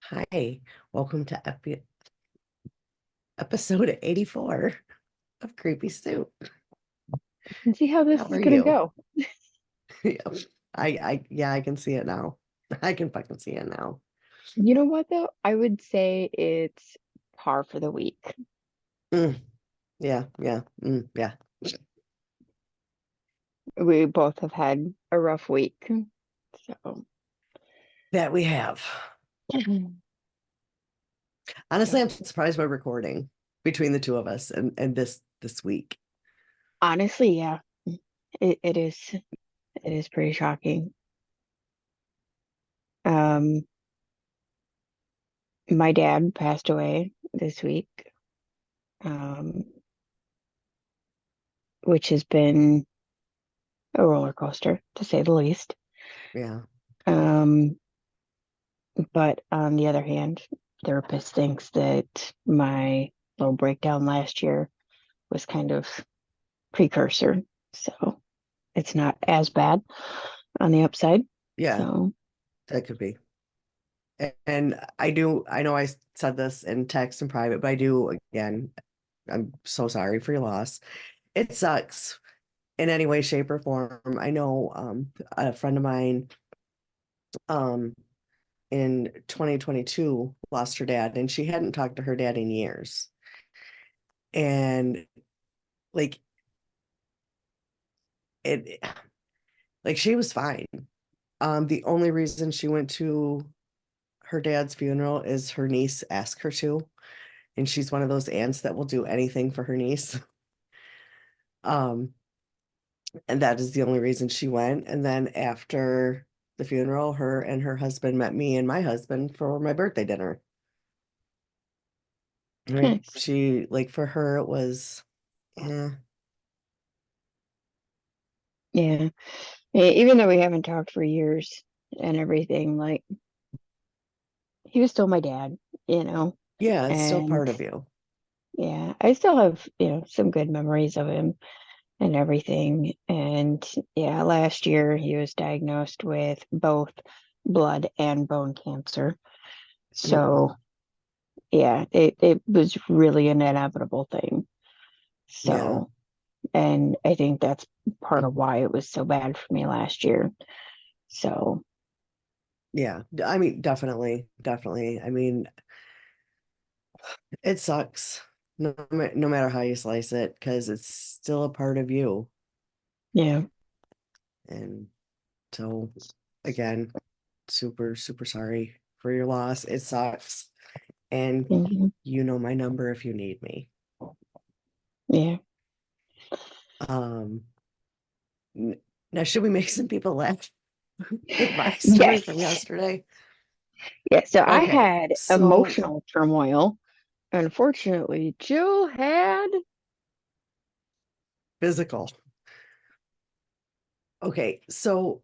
Hi, welcome to episode 84 of Creepy Soup. And see how this How is are gonna you? go. Yeah, yeah, I can see it now. I can fucking see it now. You know what though? I would say it's par for the week. Mm, yeah. We both have had a rough week. So, That we have. Honestly, so I'm surprised by recording between the two of us and this week. honestly, yeah, it is pretty shocking. Um, my dad passed away this week, um, which has been a roller coaster to say the least. Yeah, Um, but on the other hand, therapist thinks that my little breakdown last year was kind of precursor. So it's not as bad on the upside. yeah, So that could be. And I know I said this in text and private, but I do again, I'm so sorry for your loss. It sucks in any way, shape, or form. I know a friend of mine um in 2022 lost her dad and she hadn't talked to her dad in years. And like it like she was fine. The only reason she went to her dad's funeral is her niece asked her to, and she's one of those aunts that will do anything for her niece. Um, and that is the only reason she went. And then after the funeral, her and her husband met me and my husband for my birthday dinner. Right. nice. She like for her it was Yeah. Even though we haven't talked for years and everything, like he was still my dad, you know. yeah, it's still And part of you. yeah, I still have, some good memories of him and everything. And yeah, last year he was diagnosed with both blood and bone cancer. Mm-mm. So yeah, it was really an inevitable thing. Yeah. So, and I think that's part of why it was so bad for me last year. So, Yeah. I mean, definitely. I mean, it sucks no matter how you slice it, because it's still a part of you. yeah. And so, again, super sorry for your loss. It sucks. And Mhm. you know my number if you need me. Yeah. Um, Now, should we make some people laugh with my story from Yes. yesterday? Yeah. So I Okay, had so emotional turmoil. Unfortunately, Jill had. physical. Okay, so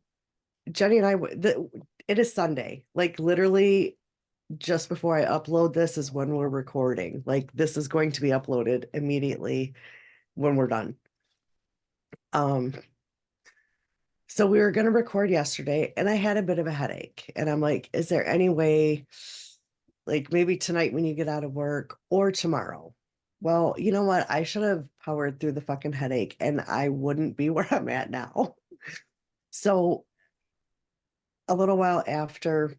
Jenny and it is Sunday. Like literally just before I upload this is when we're recording. Like this is going to be uploaded immediately when we're done. Um, so we were going to record yesterday and I had a bit of a headache and I'm like, is there any way like maybe tonight when you get out of work or tomorrow? Well, you know what? I should have powered through the fucking headache and I wouldn't be where I'm at now. So a little while after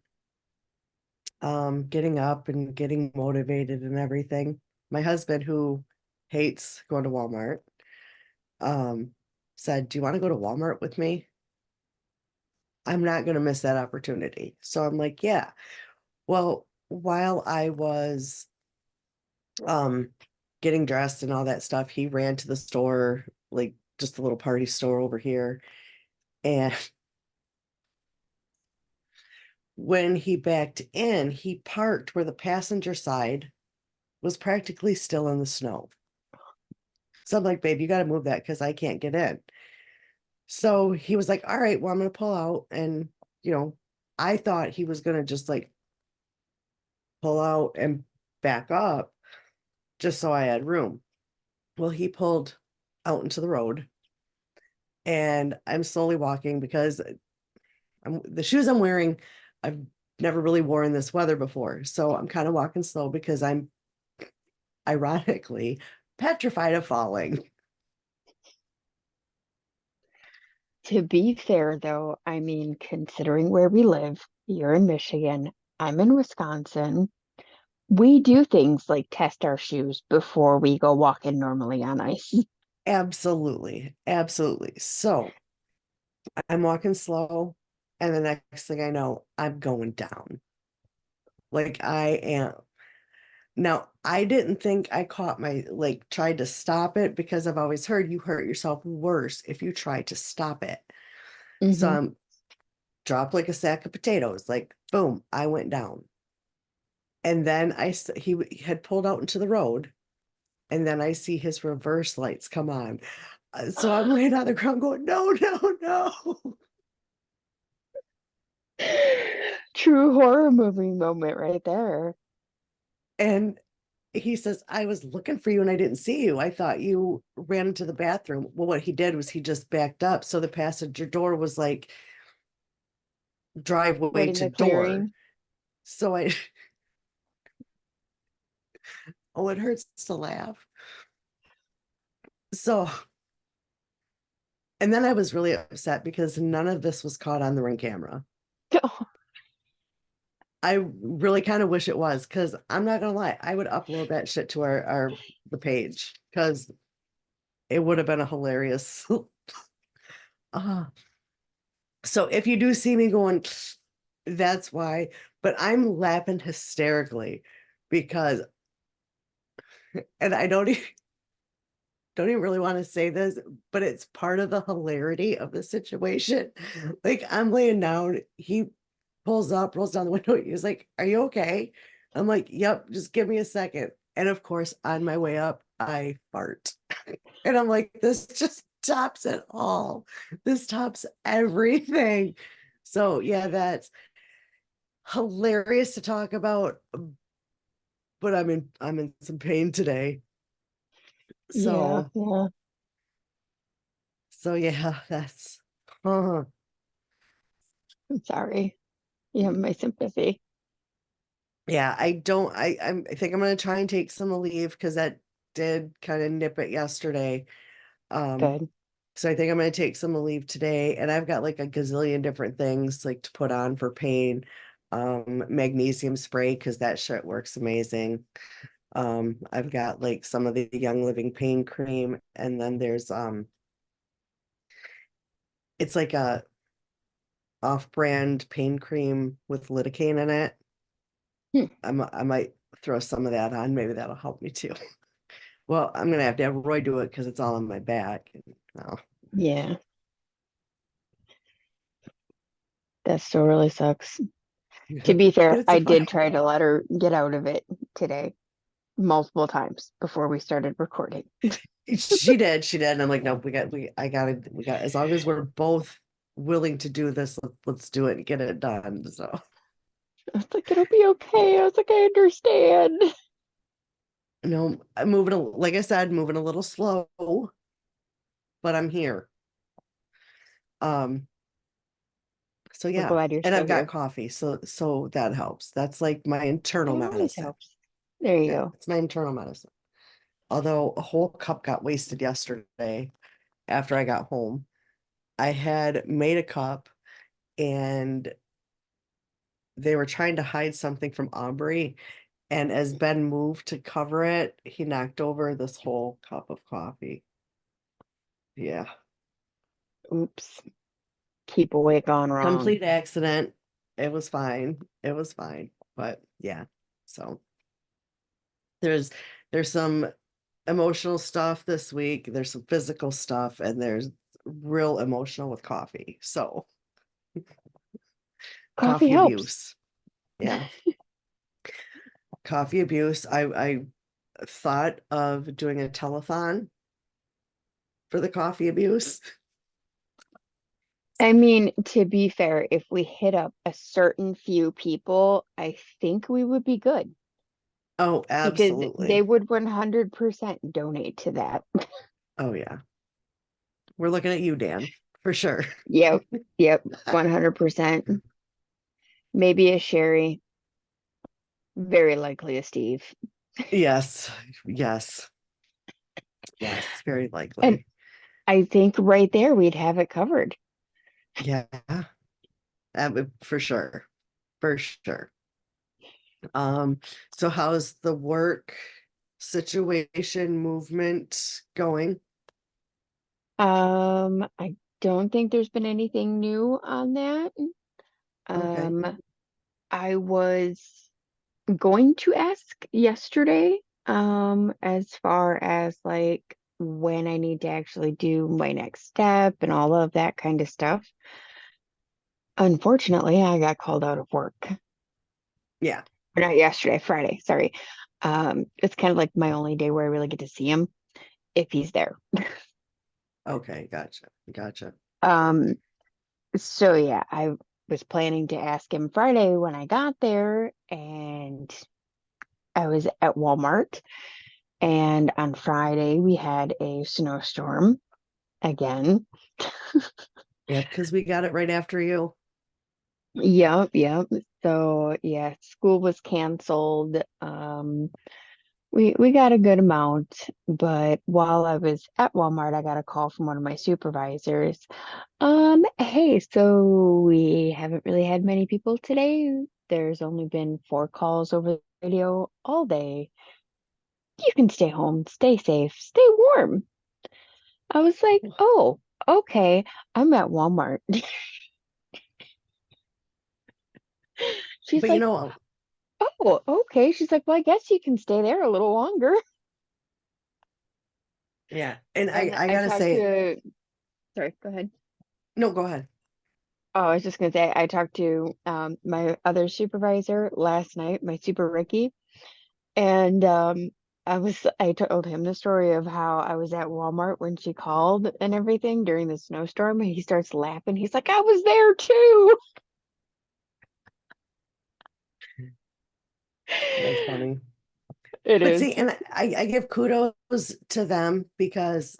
getting up and getting motivated and everything. My husband, who hates going to Walmart, um, said, "Do you want to go to Walmart with me? I'm not going to miss that opportunity." So I'm like, "Yeah." Well, while I was um getting dressed and all that stuff, he ran to the store, like just a little party store over here. And when he backed in, he parked where the passenger side was practically still in the snow. So I'm like, babe, you got to move that because I can't get in. So he was like, all right, well, I'm going to pull out. And, you know, I thought he was going to just like pull out and back up just so I had room. Well, he pulled out into the road and I'm slowly walking because the shoes I'm wearing, I've never really wore in this weather before. So I'm kind of walking slow because I'm ironically petrified of falling. To be fair, though, I mean, considering where we live, you're in Michigan, I'm in Wisconsin. We do things like test our shoes before we go walking normally on ice. Absolutely. Absolutely. So I'm walking slow. And the next thing I know, I'm going down. Like I am. Now, I didn't think I caught my, like, tried to stop it because I've always heard you hurt yourself worse if you try to stop it. So Hmm. I'm dropped like a sack of potatoes. Like, boom, I went down. And then he had pulled out into the road. And then I see his reverse lights come on. So I'm laying on the ground going, no, no, no. True horror movie moment right there. And he says, I was looking for you and I didn't see you. I thought you ran into the bathroom. Well, what he did was he just backed up. So the passenger door was like Right driveway in to the door. clearing. So I, oh, it hurts to laugh. So, and then I was really upset because none of this was caught on the ring camera. I really kind of wish it was because I'm not gonna lie, I would upload that shit to our the page because it would have been a hilarious. uh, so if you do see me going, that's why. But I'm laughing hysterically because, and I don't even really want to say this, but it's part of the hilarity of the situation. Like I'm laying down, he pulls up, rolls down the window. He's like, "Are you okay?" I'm like, "Yep, just give me a second." And of course, on my way up, I fart. And I'm like, this just tops it all. This tops everything. So yeah, that's hilarious to talk about, but I'm in some pain today. Yeah, So yeah. so yeah, that's uh, I'm sorry. You have my sympathy. yeah, I think I'm gonna try and take some leave because that did kind of nip it yesterday. Um, Good. so I think I'm gonna take some leave today, and I've got like a gazillion different things like to put on for pain. Magnesium spray because that shit works amazing. I've got like some of the Young Living pain cream, and then there's it's like a off-brand pain cream with lidocaine in it. Hmm. I might throw some of that on. Maybe that'll help me too. Well, I'm gonna have to have Roy do it because it's all on my back. No. Yeah, that still really sucks. To be But fair, it's I a fun. did try to let her get out of it today multiple times before we started recording. She did. And I'm like, no, we got, as long as we're both willing to do this, let's do it and get it done. So, I was like, it'll be okay. I was like, I understand. I'm moving, like I said, moving a little slow, but I'm here. Um, so We're yeah, glad you're and still I've got here. coffee, so that helps. That's like my internal That always medicine. helps. There you Yeah, go. it's my internal medicine. Although a whole cup got wasted yesterday after I got home. I had made a cup and they were trying to hide something from Aubrey. And as Ben moved to cover it, he knocked over this whole cup of coffee. Yeah. Oops. Keep away gone wrong. Complete accident. It was fine. It was fine. But yeah. So there's there's some emotional stuff this week. There's some physical stuff, and there's real emotional with coffee. So Coffee coffee helps. abuse. Yeah. Coffee abuse. I thought of doing a telethon for the coffee abuse. I mean, to be fair, if we hit up a certain few people, I think we would be good Oh, because they absolutely. would 100% donate to that. Oh yeah. We're looking at you, Dan, for sure. Yep. Yep. 100%. maybe a Sherry, very likely a Steve. Yes, yes, yes, very And likely. I think right there we'd have it covered. Yeah, for sure, for sure. So how's the work situation movement going? I don't think there's been anything new on that. Okay, Um, I was going to ask yesterday, as far as like when I need to actually do my next step and all of that kind of stuff. Unfortunately, I got called out of work. yeah, Or not yesterday, Friday, sorry. It's kind of like my only day where I really get to see him if he's there. okay, gotcha, gotcha. Um, so yeah, I was planning to ask him Friday when I got there, and I was at Walmart. And on Friday, we had a snowstorm again. Yep, because we got it right after you. Yep, yep. So yeah, school was canceled. We got a good amount, but while I was at Walmart, I got a call from one of my supervisors. Hey, so we haven't really had many people today. There's only been 4 calls over the radio all day. You can stay home, stay safe, stay warm. I was like, oh, okay. I'm at Walmart. She's But you like, know, oh, okay. She's like, well, I guess you can stay there a little longer. yeah, and And I I gotta talked say, to, sorry, go ahead. no, go ahead. Oh, I was just gonna say, I talked to my other supervisor last night, my super Ricky, and I told him the story of how I was at Walmart when she called and everything during the snowstorm, and he starts laughing. He's like, I was there too. That's funny. It But is. see, and I give kudos to them because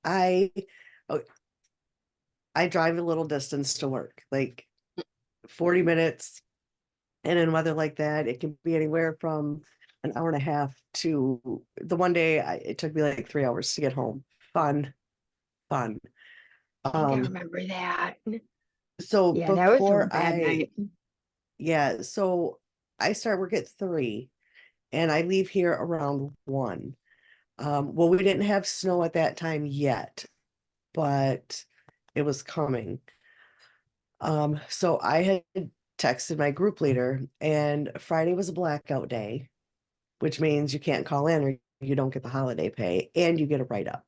I oh, I drive a little distance to work, like 40 minutes. And in weather like that, it can be anywhere from an hour and a half to the one day it took me like 3 hours to get home. Fun, fun. I think I Um, remember that. so Yeah, that was a before bad night. yeah, so I start work at 3 and I leave here around 1. Well, we didn't have snow at that time yet, but it was coming. So I had texted my group leader, and Friday was a blackout day, which means you can't call in or you don't get the holiday pay and you get a write up.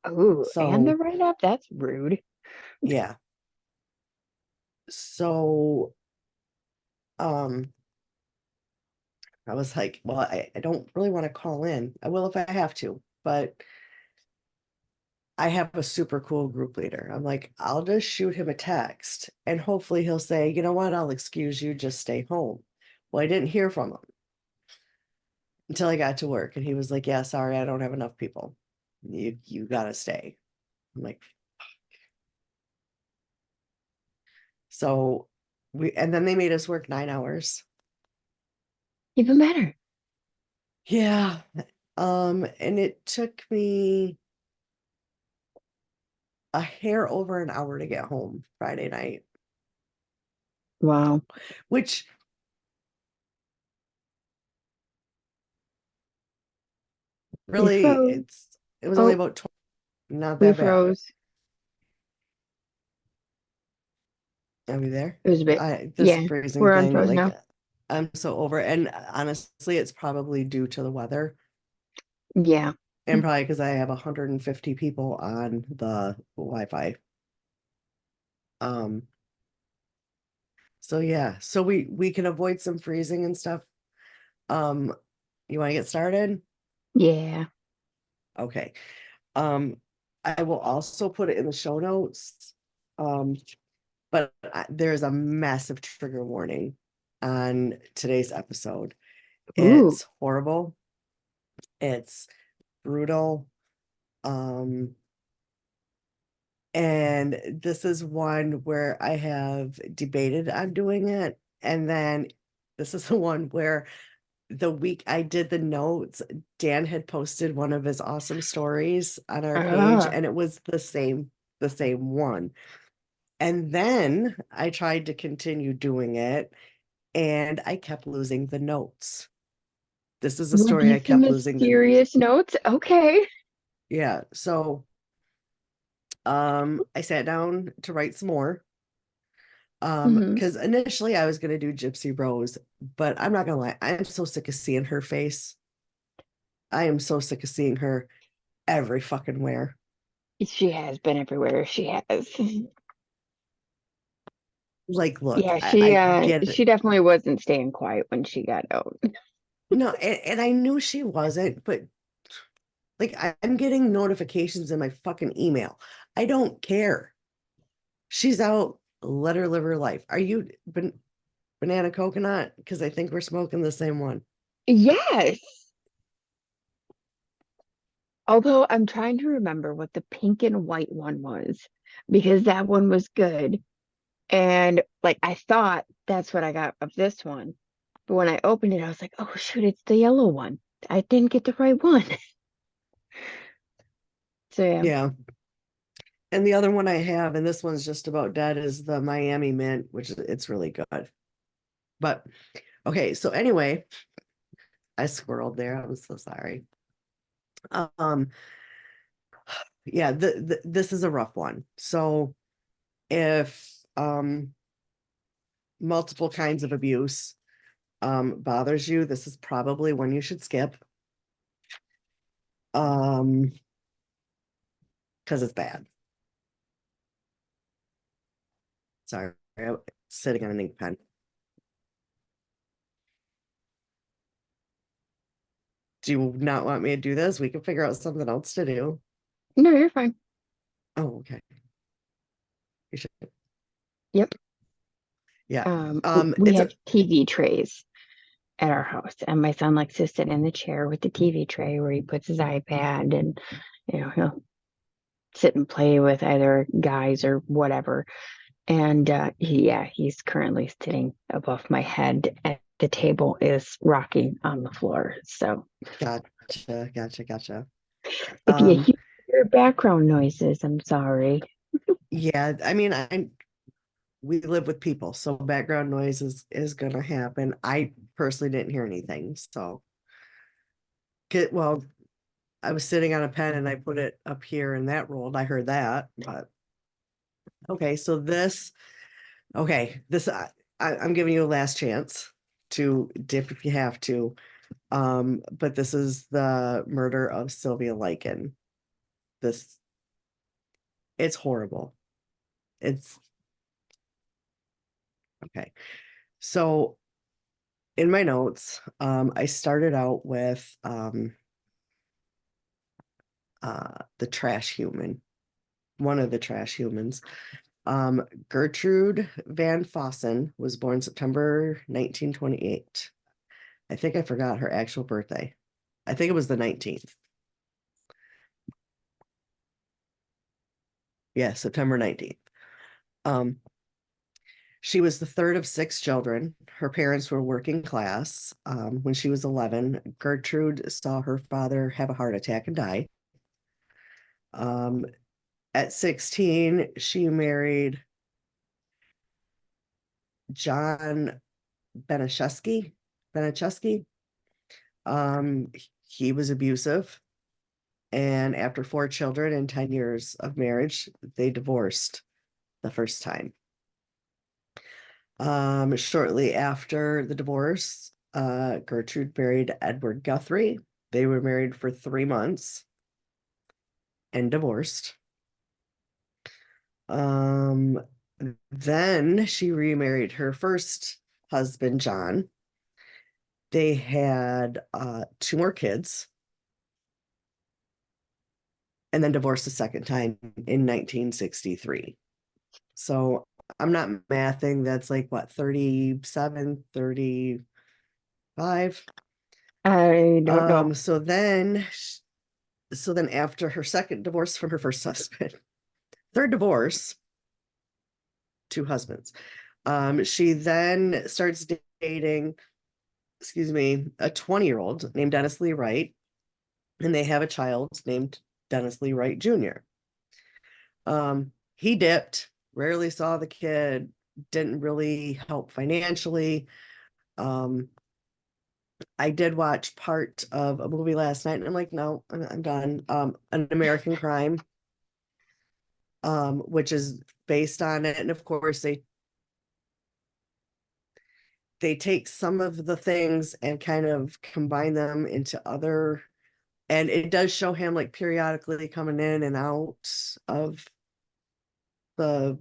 Oh, and the So, write-up? That's rude. yeah. So, um, I was like, well, I don't really want to call in. I will if I have to, but I have a super cool group leader. I'm like, I'll just shoot him a text and hopefully he'll say, you know what, I'll excuse you, just stay home. Well, I didn't hear from him until I got to work and he was like, yeah, sorry, I don't have enough people. You gotta stay. I'm like, so and then they made us work 9 hours. Even better. Yeah. And it took me a hair over an hour to get home Friday night, Wow. which We really froze. it was only Oh, about 20, not we that bad. froze. Are we there? It was a bit. This Yeah, freezing we're thing, unfroze like now. I'm so over it. And honestly, it's probably due to the weather Yeah. and probably because I have 150 people on the Wi-Fi. Um, so yeah, so we can avoid some freezing and stuff. Um, you want to get started? Yeah. Okay. Um, I will also put it in the show notes. Um, but there's a massive trigger warning on today's episode. Ooh. It's horrible. It's brutal. Um, And this is one where I have debated on doing it. And then this is the one where the week I did the notes, Dan had posted one of his awesome stories on our page, Ah, and it was the same one. And then I tried to continue doing it, and I kept losing the notes. This is a were story I these the kept losing the mysterious notes? Okay. yeah. So I sat down to write some more. Hmm. Because initially I was gonna do Gypsy Rose, but I'm not gonna lie, I'm so sick of seeing her face. I am so sick of seeing her every fucking where. She has been everywhere. She has. Like, look, Yeah, I get it. she definitely wasn't staying quiet when she got out. No, and I knew she wasn't, but like I'm getting notifications in my fucking email. I don't care. She's out, let her live her life. Are you banana coconut? Because I think we're smoking the same one. Yes. Although I'm trying to remember what the pink and white one was because that one was good. And like I thought that's what I got of this one. But when I opened it, I was like, oh shoot, it's the yellow one. I didn't get the right one. So yeah. Yeah. And the other one I have, and this one's just about dead, is the Miami Mint, which it's really good. But okay, so anyway, I squirreled there. I'm so sorry. Um, yeah, this is a rough one. So if multiple kinds of abuse bothers you, this is probably one you should skip. Um, because it's bad. Sorry, I'm sitting on an ink pen. Do you not want me to do this? We can figure out something else to do. No, you're fine. Oh, okay. You should. Yep. Yeah. We It's have a TV trays at our house, and my son likes to sit in the chair with the TV tray where he puts his iPad and he'll sit and play with either guys or whatever. And he's currently sitting above my head, and the table is rocking on the floor. So gotcha. if you Um, hear background noises, I'm sorry. yeah, I mean, we live with people, so background noise is gonna happen. I personally didn't hear anything, so well, I was sitting on a pen and I put it up here and that rolled. I heard that, but okay, so this I'm giving you a last chance to dip if you have to. But this is the murder of Sylvia Likens. This it's horrible. It's okay. So in my notes, I started out with the trash human, one of the trash humans. Gertrude Van Fossen was born September 1928. I think I forgot her actual birthday. I think it was the 19th. Yeah, September 19th. Um, she was the third of six children. Her parents were working class. When she was 11, Gertrude saw her father have a heart attack and die. Um, at 16, she married John Beniszewski. Beniszewski. Um, he was abusive, and after four children and 10 years of marriage, they divorced the first time. Shortly after the divorce, Gertrude married Edward Guthrie. They were married for 3 months and divorced. Um, then she remarried her first husband, John. They had two more kids and then divorced a second time in 1963. So I'm not mathing. That's like what, 37, 35. I don't know. Um, so then, so then after her second divorce from her first husband, third divorce, two husbands. She then starts dating, excuse me, a 20-year-old named Dennis Lee Wright, and they have a child named Dennis Lee Wright Jr. He dipped, rarely saw the kid, didn't really help financially. Um, I did watch part of a movie last night, and I'm like, no, I'm done. An American Crime, which is based on it, and of course they take some of the things and kind of combine them into other, and it does show him like periodically coming in and out of the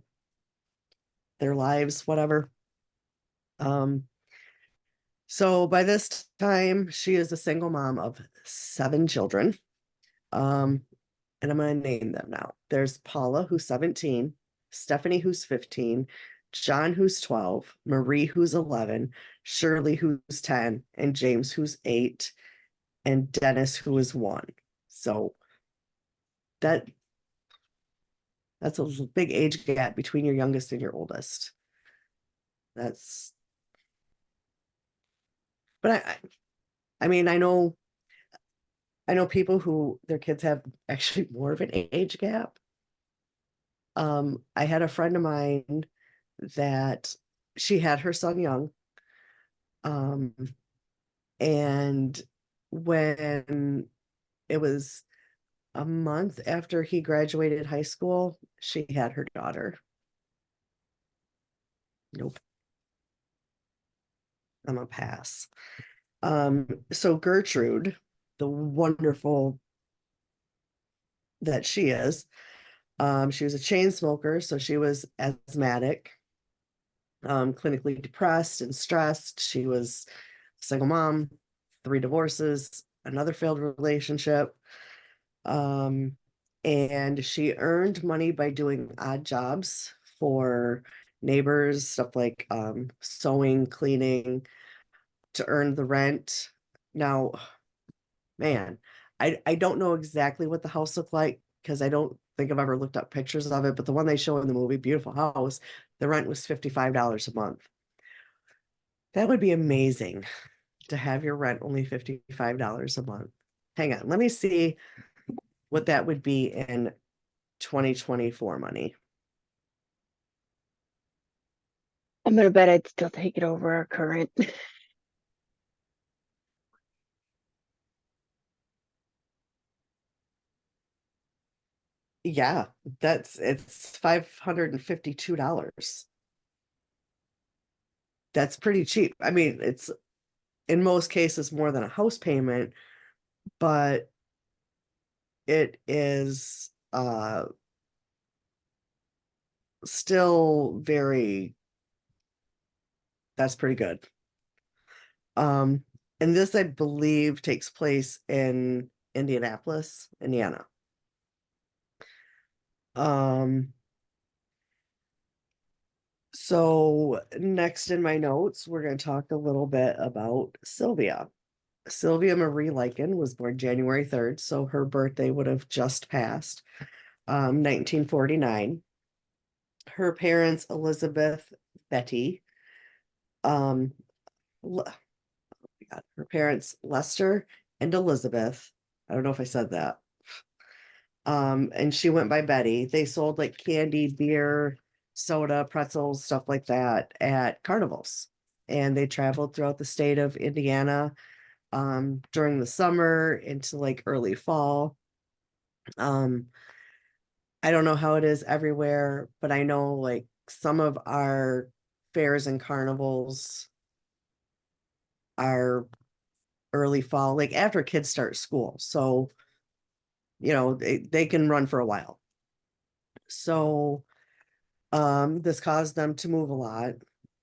their lives, whatever. Um, so by this time, she is a single mom of 7 children. Um, and I'm going to name them now. There's Paula, who's 17, Stephanie, who's 15, John, who's 12, Marie, who's 11, Shirley, who's 10, and James, who's 8, and Dennis, who is 1. So that that's a big age gap between your youngest and your oldest. That's, but I mean, I know people who their kids have actually more of an age gap. I had a friend of mine that she had her son young. Um, and when it was a month after he graduated high school, she had her daughter. Nope, I'm a pass. So Gertrude, the wonderful that she was a chain smoker, so she was asthmatic, clinically depressed and stressed. She was a single mom, 3 divorces, another failed relationship. Um, and she earned money by doing odd jobs for neighbors, stuff like sewing, cleaning to earn the rent. Now, man, I don't know exactly what the house looked like because I don't think I've ever looked up pictures of it, but the one they show in the movie, beautiful house, the rent was $55 a month. That would be amazing to have your rent only $55 a month. Hang on, let me see what that would be in 2024 money. I'm gonna bet I'd still take it over our current. Yeah, it's $552. That's pretty cheap. I mean, it's in most cases more than a house payment, but it is still very, that's pretty good. Um, and this, I believe, takes place in Indianapolis, Indiana. Um, so next in my notes, we're going to talk a little bit about Sylvia. Sylvia Marie Liken was born January 3rd, so her birthday would have just passed, 1949. Her parents, Elizabeth Betty, um, her parents, Lester and Elizabeth. I don't know if I said that. And she went by Betty. They sold like candy, beer, soda, pretzels, stuff like that at carnivals. And they traveled throughout the state of Indiana during the summer into like early fall. Um, I don't know how it is everywhere, but I know like some of our fairs and carnivals are early fall, like after kids start school. So, they can run for a while. So this caused them to move a lot.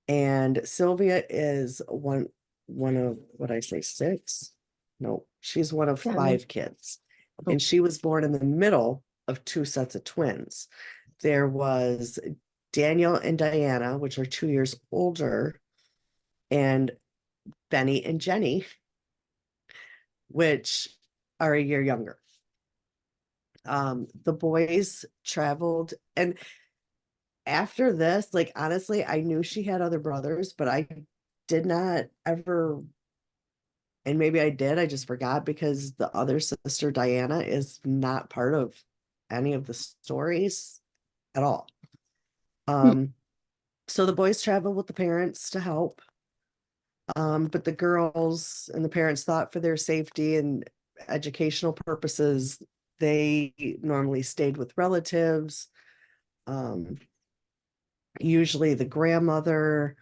And Sylvia is one of what I say, 6? No, she's one of 7. 5 kids. Oh, And she was born in the middle of 2 sets of twins. There was Daniel and Diana, which are 2 years older, and Benny and Jenny, which are a year younger. The boys traveled, and after this, like honestly, I knew she had other brothers, but I did not ever, and maybe I did, I just forgot because the other sister, Diana, is not part of any of the stories at all. Hmm. Um, so the boys travel with the parents to help. But the girls and the parents thought for their safety and educational purposes, they normally stayed with relatives, um, usually the grandmother,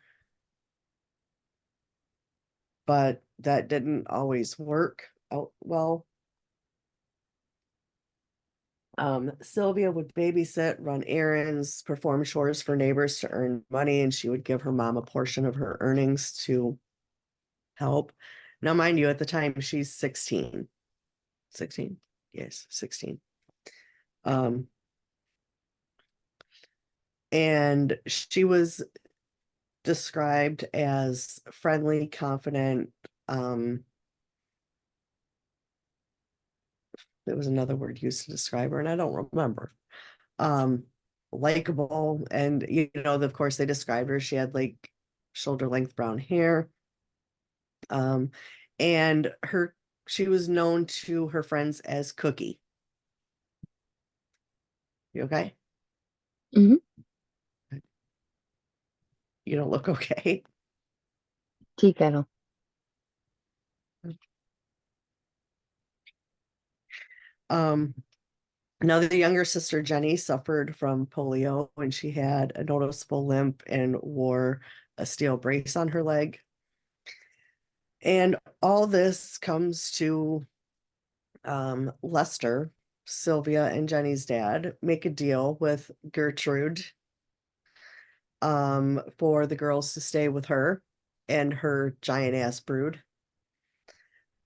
but that didn't always work out well. Sylvia would babysit, run errands, perform chores for neighbors to earn money, and she would give her mom a portion of her earnings to help. Now, mind you, at the time, she's 16. 16? Yes, 16. Um, and she was described as friendly, confident. Um, there was another word used to describe her, and I don't remember. Um, likable, and of course, they described her. She had like shoulder length brown hair. Um, and she was known to her friends as Cookie. You okay? Hmm. You don't look okay. Tea kettle. Um, Now, the younger sister, Jenny, suffered from polio when she had a noticeable limp and wore a steel brace on her leg. And all this comes to Lester, Sylvia and Jenny's dad, make a deal with Gertrude for the girls to stay with her and her giant ass brood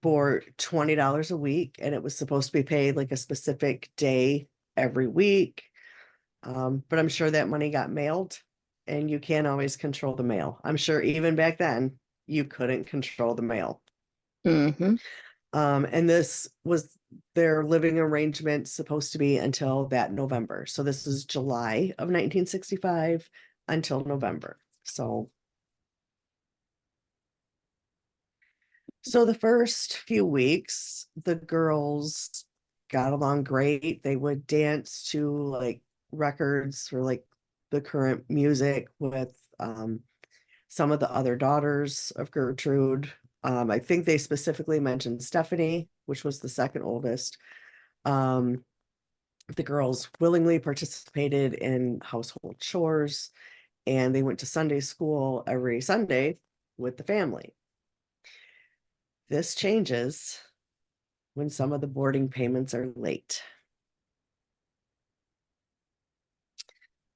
for $20 a week. And it was supposed to be paid like a specific day every week. But I'm sure that money got mailed, and you can't always control the mail. I'm sure even back then you couldn't control the mail. Hmm. And this was their living arrangement supposed to be until that November. So this is July of 1965 until November. So the first few weeks, the girls got along great. They would dance to like records or like the current music with some of the other daughters of Gertrude. I think they specifically mentioned Stephanie, which was the second oldest. Um, the girls willingly participated in household chores, and they went to Sunday school every Sunday with the family. This changes when some of the boarding payments are late.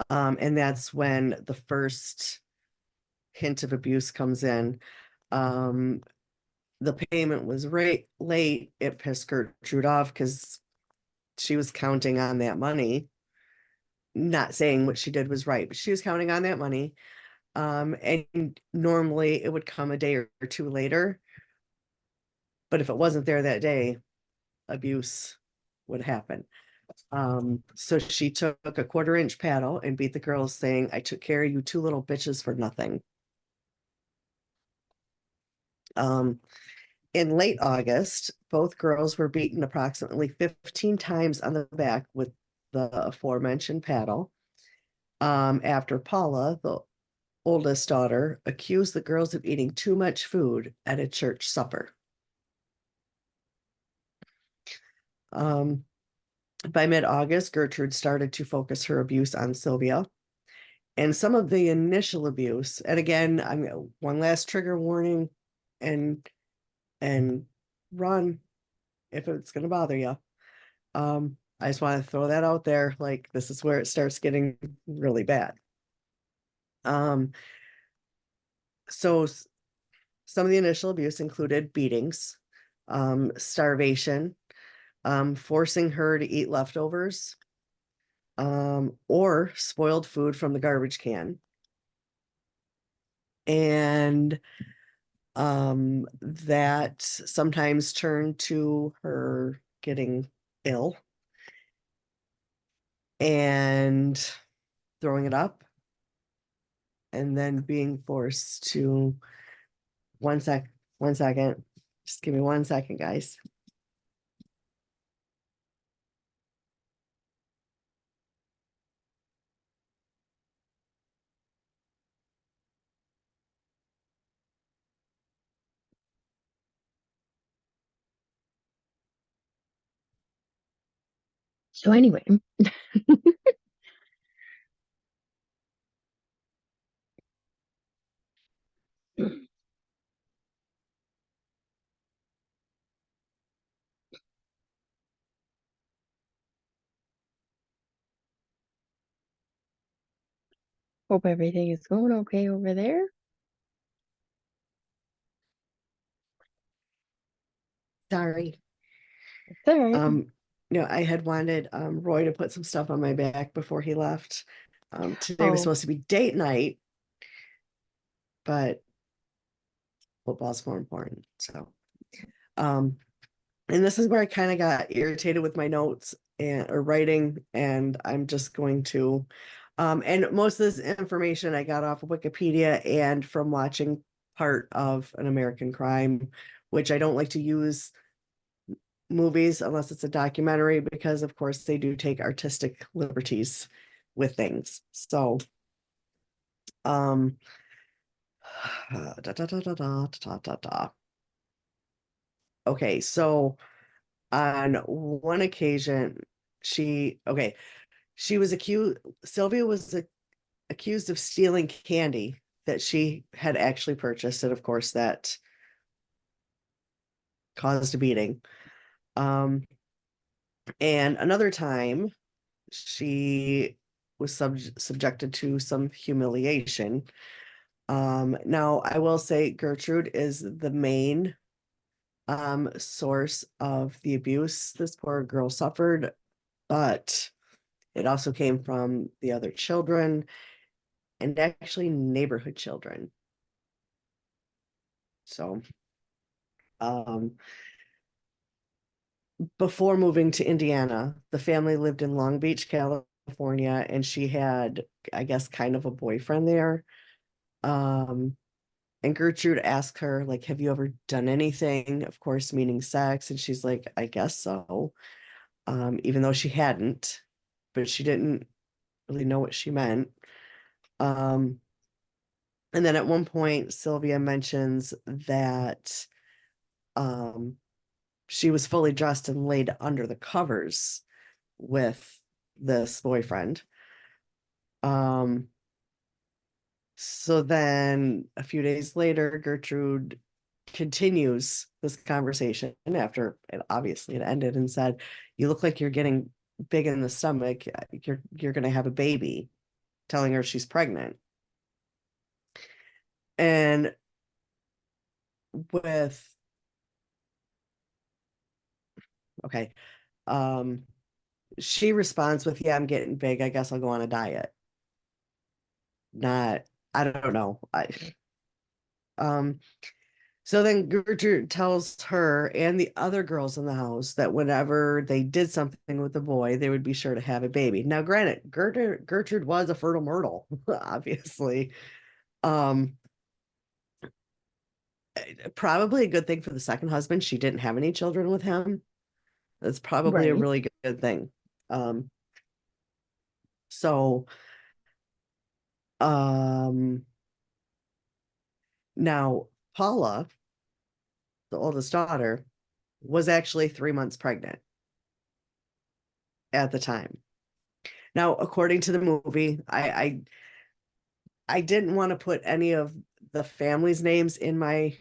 And that's when the first hint of abuse comes in. Um, the payment was late. It pissed Gertrude off because she was counting on that money. Not saying what she did was right, but she was counting on that money. And normally it would come a day or two later. But if it wasn't there that day, abuse would happen. So she took a 1/4 inch paddle and beat the girls, saying, I took care of you two little bitches for nothing. Um, in late August, both girls were beaten approximately 15 times on the back with the aforementioned paddle. After Paula, the oldest daughter, accused the girls of eating too much food at a church supper. Um, by mid-August, Gertrude started to focus her abuse on Sylvia. And some of the initial abuse, and again, I'm one last trigger warning, and and run if it's going to bother you. I just want to throw that out there. Like, this is where it starts getting really bad. Um, so some of the initial abuse included beatings, starvation, forcing her to eat leftovers, or spoiled food from the garbage can. And that sometimes turned to her getting ill. and throwing it up and then being forced to one sec, 1 second. Just give me 1 second, guys. So anyway, hope everything is going okay over there. Sorry. It's all right. Um, I had wanted Roy to put some stuff on my back before he left. Today was Oh, supposed to be date night, but football's more important. So, um, and this is where I kind of got irritated with my notes and or writing, and I'm just going to, and most of this information I got off of Wikipedia and from watching part of An American Crime, which I don't like to use movies unless it's a documentary because of course they do take artistic liberties with things. So, um, da, da, da, da, da, da, da, da. Okay, so on one occasion, okay, she was accused, Sylvia was accused of stealing candy that she had actually purchased. And of course, that caused a beating. And another time, she was subjected to some humiliation. Now, I will say Gertrude is the main source of the abuse this poor girl suffered, but it also came from the other children and actually neighborhood children. So, um, before moving to Indiana, the family lived in Long Beach, California, and she had, I guess, kind of a boyfriend there. Um, and Gertrude asked her, like, have you ever done anything? Of course, meaning sex. And she's like, I guess so. Even though she hadn't, but she didn't really know what she meant. Um, and then at one point, Sylvia mentions that um, she was fully dressed and laid under the covers with this boyfriend. Um, so then a few days later, Gertrude continues this conversation after it ended and said, "You look like you're getting big in the stomach. You're going to have a baby," telling her she's pregnant. And with okay, um, she responds with, "Yeah, I'm getting big. I guess I'll go on a diet." Not, I don't know. Um, So then Gertrude tells her and the other girls in the house that whenever they did something with the boy, they would be sure to have a baby. Now, granted, Gertrude was a fertile myrtle, obviously. Um, Probably a good thing for the second husband. She didn't have any children with him. That's probably a right. really good thing. Um, so um now Paula, the oldest daughter, was actually 3 months pregnant at the time. Now, according to the movie, I didn't want to put any of the family's names in my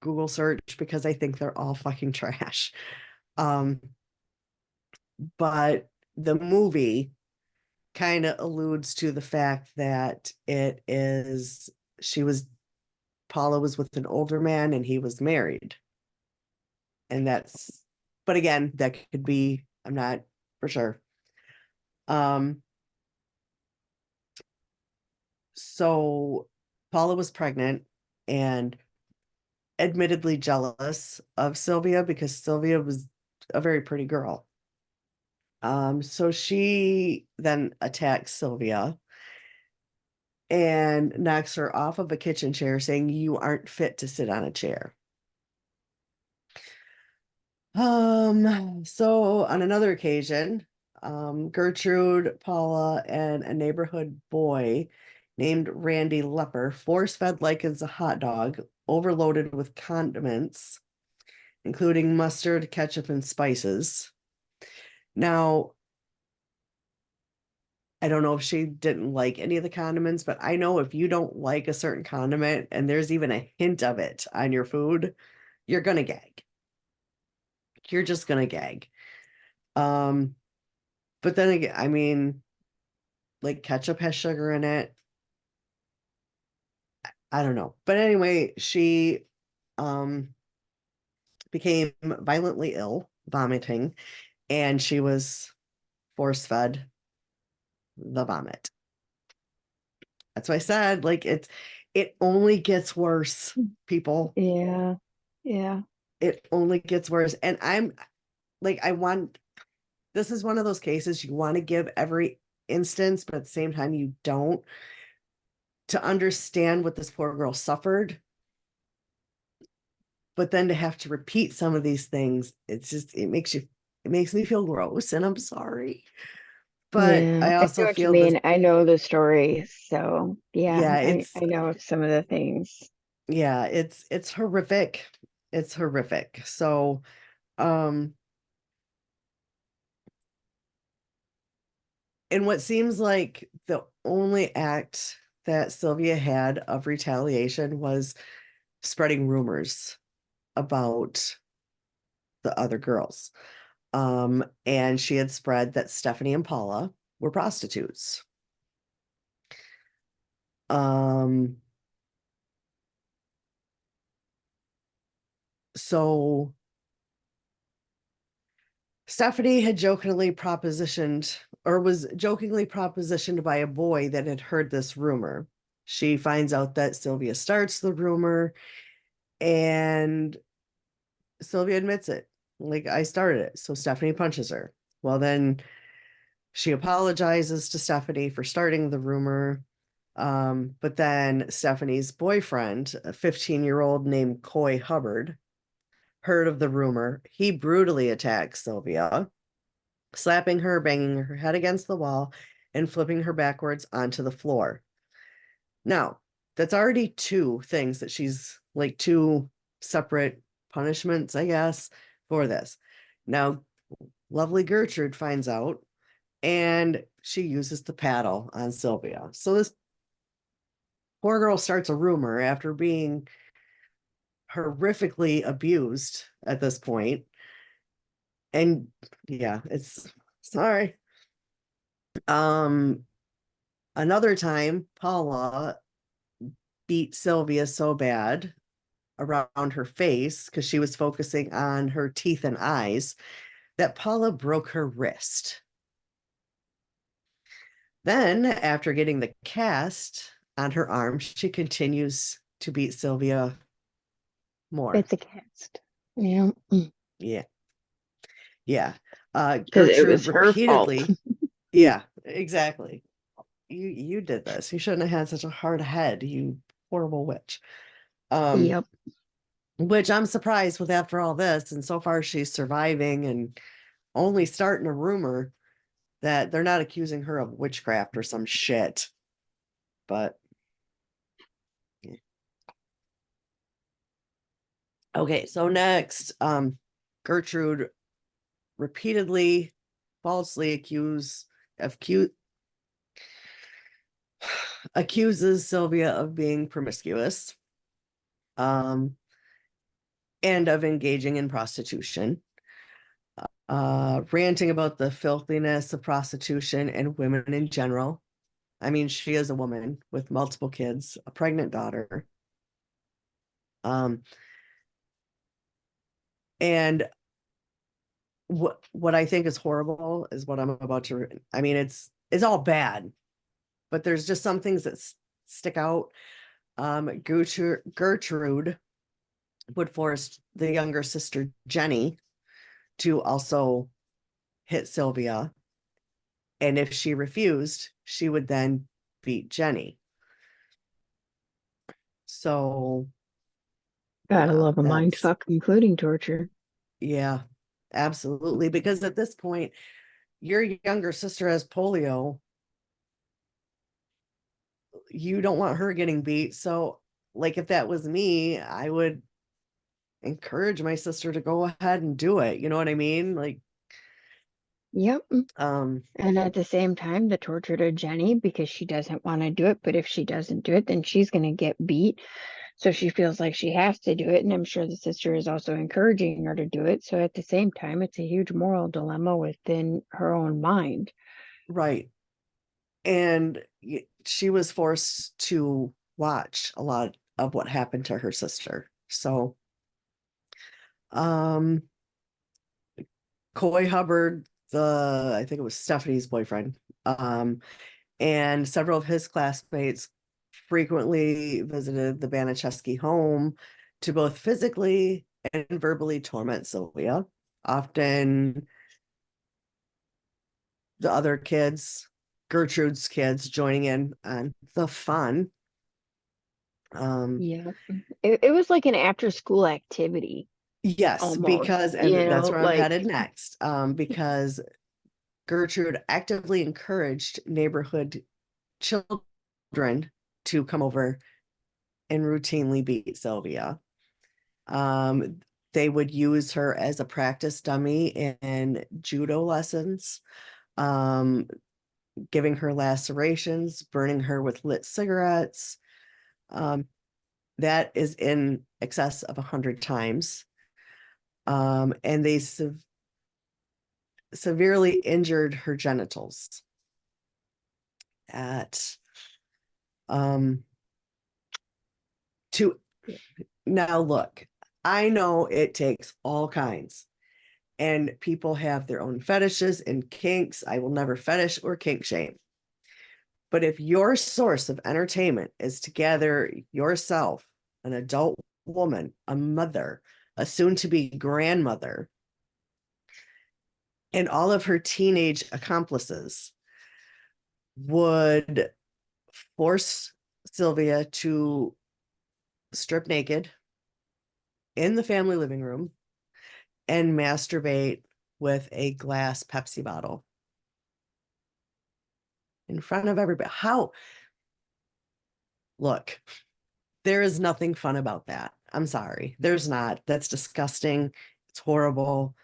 Google search because I think they're all fucking trash. Um, but the movie kind of alludes to the fact that she was, Paula was with an older man and he was married. And but again, that could be, I'm not for sure. Um, so Paula was pregnant and admittedly jealous of Sylvia because Sylvia was a very pretty girl. So she then attacks Sylvia and knocks her off of a kitchen chair, saying, "You aren't fit to sit on a chair." So on another occasion, Gertrude, Paula, and a neighborhood boy named Randy Lepper force-fed Likens a hot dog overloaded with condiments, including mustard, ketchup, and spices. Now, I don't know if she didn't like any of the condiments, but I know if you don't like a certain condiment and there's even a hint of it on your food, you're gonna gag. You're just gonna gag. Um, but then again, I mean, like ketchup has sugar in it. I don't know. But anyway, she um became violently ill, vomiting, and she was force fed the vomit. That's what I said. Like it only gets worse, people. Yeah. Yeah. It only gets worse. And I'm like, this is one of those cases you want to give every instance, but at the same time, you don't, to understand what this poor girl suffered. But then to have to repeat some of these things, it makes me feel gross, and I'm sorry. But Yeah. I I see also what you feel this, mean. I know the story. So yeah, yeah, I know some of the things. yeah, it's horrific. It's horrific. So, um, and what seems like the only act that Sylvia had of retaliation was spreading rumors about the other girls. And she had spread that Stephanie and Paula were prostitutes. Um, so Stephanie had jokingly propositioned, or was jokingly propositioned by a boy that had heard this rumor. She finds out that Sylvia starts the rumor, and Sylvia admits it. Like, I started it. So Stephanie punches her. Well, then she apologizes to Stephanie for starting the rumor. But then Stephanie's boyfriend, a 15-year-old named Coy Hubbard, heard of the rumor. He brutally attacks Sylvia, slapping her, banging her head against the wall, and flipping her backwards onto the floor. Now, that's already two things that she's like two separate punishments, I guess, for this. Now, lovely Gertrude finds out and she uses the paddle on Sylvia. So this poor girl starts a rumor after being horrifically abused at this point. And yeah, it's sorry. Um, Another time, Paula beat Sylvia so bad around her face because she was focusing on her teeth and eyes that Paula broke her wrist. Then, after getting the cast on her arm, she continues to beat Sylvia more. It's a cast. Yeah. Yeah. Yeah. Because it Gertrude was her fault. repeatedly. Yeah, exactly. You did this. You shouldn't have had such a hard head, you horrible witch. Um, Yep. which I'm surprised with after all this, and so far she's surviving and only starting a rumor that they're not accusing her of witchcraft or some shit. But yeah. Okay, so next, Gertrude repeatedly falsely accuses Sylvia of being promiscuous, um, and of engaging in prostitution, ranting about the filthiness of prostitution and women in general. I mean, she is a woman with multiple kids, a pregnant daughter. Um, and what I think is horrible is what I'm about to. I mean, it's all bad, but there's just some things that stick out. Gertrude would force the younger sister Jenny to also hit Sylvia. And if she refused, she would then beat Jenny. So, Gotta yeah, love a mind that's, fuck, including torture. yeah, absolutely. Because at this point, your younger sister has polio. You don't want her getting beat. So, like, if that was me, I would encourage my sister to go ahead and do it. You know what I mean? Like, Yep. um, And at the same time, the torture to Jenny because she doesn't want to do it. But if she doesn't do it, then she's going to get beat. So she feels like she has to do it. And I'm sure the sister is also encouraging her to do it. So at the same time, it's a huge moral dilemma within her own mind. right. And she was forced to watch a lot of what happened to her sister. So, um, Coy Hubbard, I think it was Stephanie's boyfriend, and several of his classmates frequently visited the Baniszewski home to both physically and verbally torment Sylvia. Often the other kids, Gertrude's kids, joining in on the fun. Um, Yeah. It was like an after school activity yes, almost, because, and that's where I'm like, headed next, because Gertrude actively encouraged neighborhood children to come over and routinely beat Sylvia. Um, they would use her as a practice dummy in judo lessons, um, giving her lacerations, burning her with lit cigarettes. Um, that is in excess of 100 times. And they severely injured her genitals at um to now look, I know it takes all kinds and people have their own fetishes and kinks. I will never fetish or kink shame. But if your source of entertainment is to gather yourself, an adult woman, a mother, a soon to be grandmother, and all of her teenage accomplices would force Sylvia to strip naked in the family living room and masturbate with a glass Pepsi bottle in front of everybody. How? Look, there is nothing fun about that. I'm sorry. There's not. That's disgusting. It's horrible.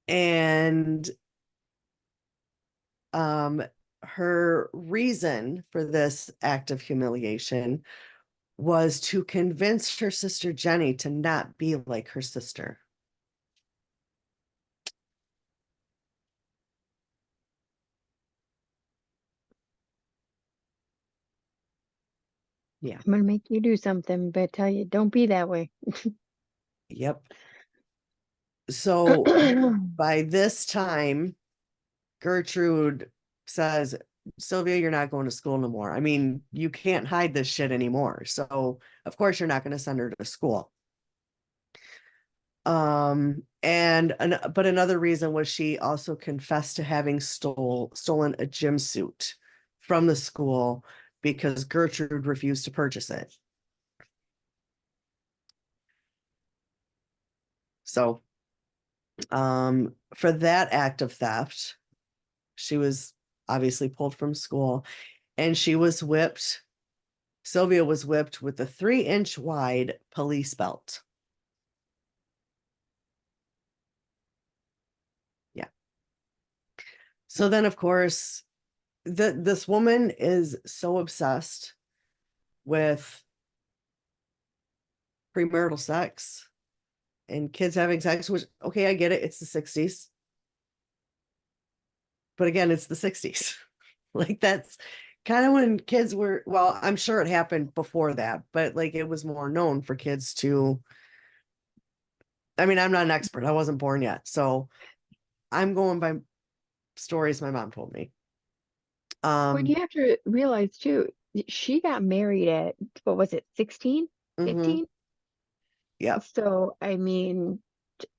And um her reason for this act of humiliation was to convince her sister Jenny to not be like her sister. Yeah. I'm gonna make you do something, but tell you don't be that way. Yep. So by this time, Gertrude says, Sylvia, you're not going to school no more. I mean, you can't hide this shit anymore. So, of course, you're not going to send her to school. But another reason was she also confessed to having stolen a gym suit from the school because Gertrude refused to purchase it. So, for that act of theft, she was obviously pulled from school and she was whipped. Sylvia was whipped with a 3-inch wide police belt. Yeah. So then, of course, this woman is so obsessed with premarital sex and kids having sex, which, okay, I get it. It's the 60s. But again, it's the 60s. Like, that's kind of when kids were, well, I'm sure it happened before that, but like it was more known for kids to, I mean, I'm not an expert. I wasn't born yet. So I'm going by stories my mom told me. But Um, you have to realize too, she got married at what was it, 16, mhm, 15? yep. So I mean,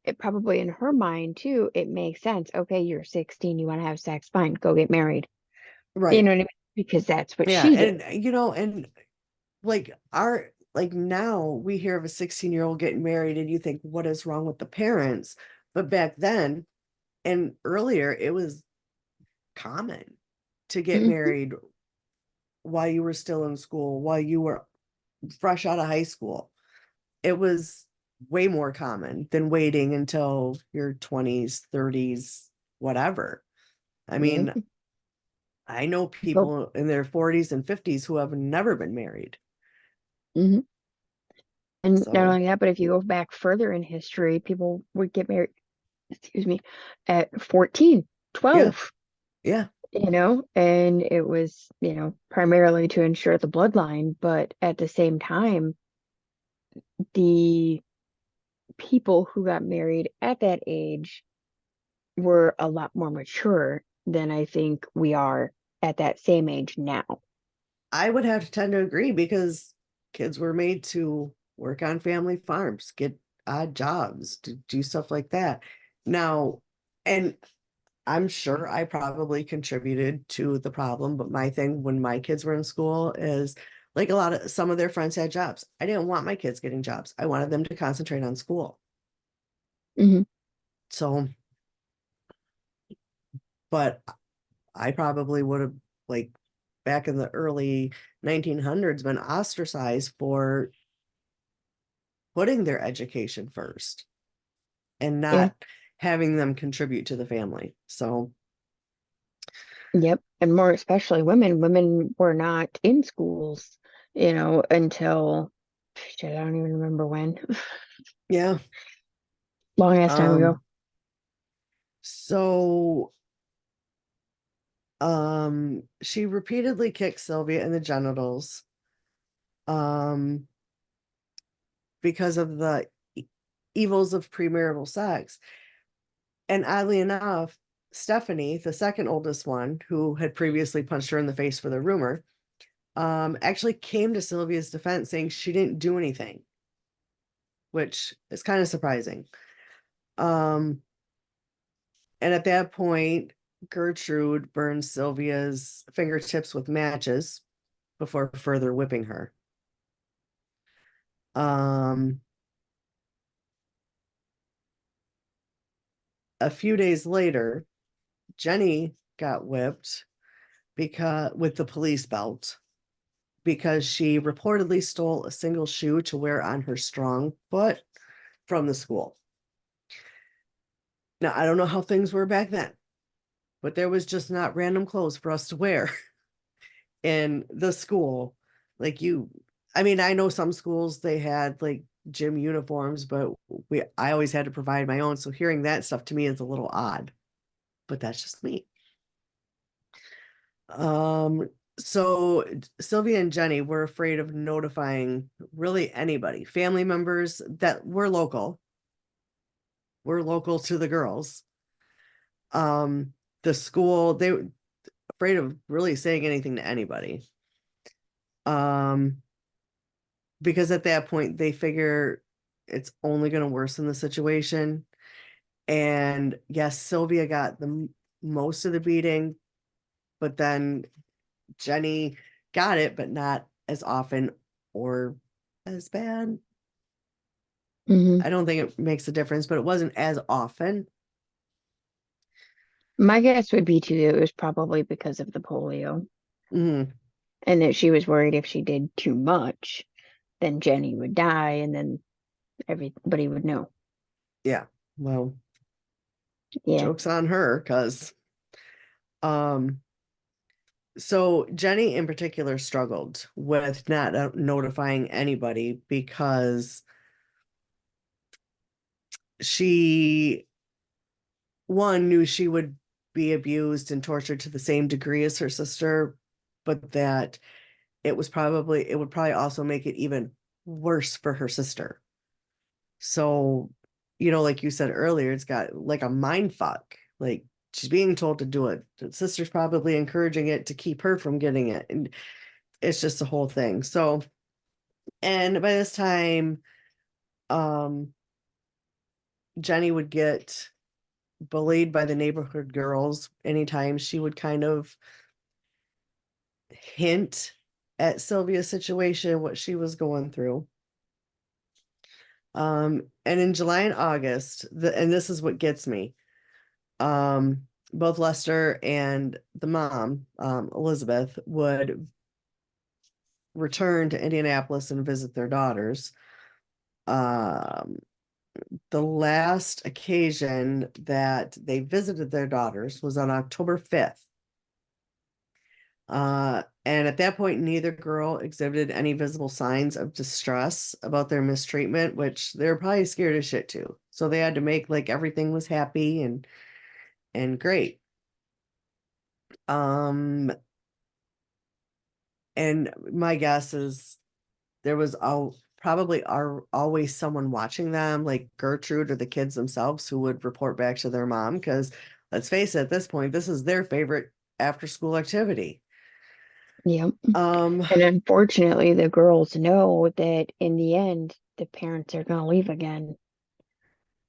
it probably in her mind too, it makes sense. Okay, you're 16, you want to have sex, fine, go get married. You Right. know what I mean? Because that's what Yeah. she did. And, and like like now we hear of a 16-year-old getting married and you think, what is wrong with the parents? But back then and earlier, it was common to get Mhm, married while you were still in school, while you were fresh out of high school. It was way more common than waiting until your 20s, 30s, whatever. I yep. mean, I know Go. people in their 40s and 50s who have never been married. Mhm. And not So, only that, but if you go back further in history, people would get married, excuse me, at 14, yeah, 12. yeah. And it was, primarily to ensure the bloodline, but at the same time, the people who got married at that age were a lot more mature than I think we are at that same age now. I would have to tend to agree because kids were made to work on family farms, get odd jobs, to do stuff like that. Now, and I'm sure I probably contributed to the problem, but my thing when my kids were in school is like a lot of some of their friends had jobs. I didn't want my kids getting jobs. I wanted them to concentrate on school. Hmm. So, but I probably would have like back in the early 1900s been ostracized for putting their education first and Yeah. not having them contribute to the family. So, Yep. And more especially women. Women were not in schools, until shit, I don't even remember when. yeah. Long ass time ago. Um, so she repeatedly kicked Sylvia in the genitals um because of the evils of premarital sex. And oddly enough, Stephanie, the second oldest one, who had previously punched her in the face for the rumor, actually came to Sylvia's defense saying she didn't do anything, which is kind of surprising. Um, and at that point, Gertrude burned Sylvia's fingertips with matches before further whipping her. Um, a few days later, Jenny got whipped because with the police belt because she reportedly stole a single shoe to wear on her strong foot from the school. Now, I don't know how things were back then, but there was just not random clothes for us to wear in the school. Like I mean, I know some schools they had like gym uniforms, but I always had to provide my own. So hearing that stuff to me is a little odd, but that's just me. Um, so Sylvia and Jenny were afraid of notifying really anybody, family members that were local to the girls. Um, the school, they were afraid of really saying anything to anybody. Um, because at that point they figure it's only going to worsen the situation. And yes, Sylvia got the most of the beating, but then Jenny got it, but not as often or as bad. Hmm. I don't think it makes a difference, but it wasn't as often. My guess would be too, it was probably because of the polio, Mhm. and that she was worried if she did too much, then Jenny would die, and then everybody would know. Yeah. Well, Yeah. joke's on her because um so Jenny in particular struggled with not notifying anybody because she one knew she would be abused and tortured to the same degree as her sister, but that it would probably also make it even worse for her sister. So, like you said earlier, it's got like a mind fuck. Like she's being told to do it. The sister's probably encouraging it to keep her from getting it. And it's just a whole thing. So, and by this time, um, Jenny would get bullied by the neighborhood girls anytime she would kind of hint at Sylvia's situation, what she was going through. And in July and August, and this is what gets me. Both Lester and the mom, Elizabeth, would return to Indianapolis and visit their daughters. Um, the last occasion that they visited their daughters was on October 5th. And at that point, neither girl exhibited any visible signs of distress about their mistreatment, which they're probably scared as shit too. So they had to make like everything was happy and great. Um, and my guess is there was probably are always someone watching them, like Gertrude or the kids themselves, who would report back to their mom. Because let's face it, at this point, this is their favorite after school activity. Yep. Um, And unfortunately, the girls know that in the end, the parents are going to leave again.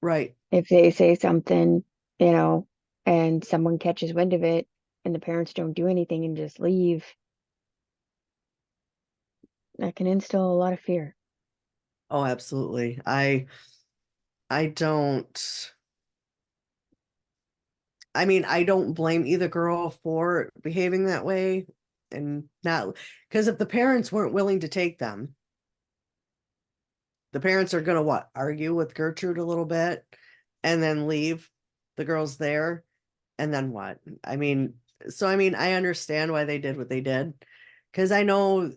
right. If they say something, you know, and someone catches wind of it and the parents don't do anything and just leave, that can instill a lot of fear. Oh, absolutely. I don't. I mean, I don't blame either girl for behaving that way and not because if the parents weren't willing to take them, the parents are gonna what, argue with Gertrude a little bit and then leave the girls there and then what? I mean, so I mean, I understand why they did what they did because I know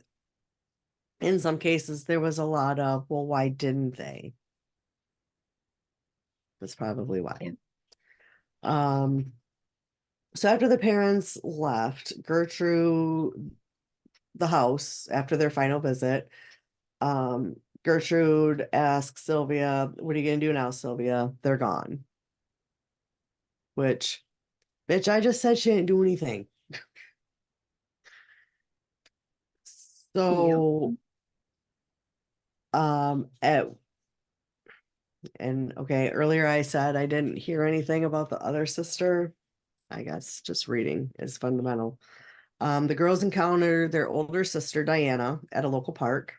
in some cases there was a lot of, well, why didn't they? That's probably why. Yeah. Um, so after the parents left, Gertrude the house after their final visit, Gertrude asks Sylvia, "What are you gonna do now, Sylvia? They're gone." Which, bitch, I just said she didn't do anything. Yep. So, at and okay, earlier I said I didn't hear anything about the other sister. I guess just reading is fundamental. The girls encounter their older sister Diana at a local park,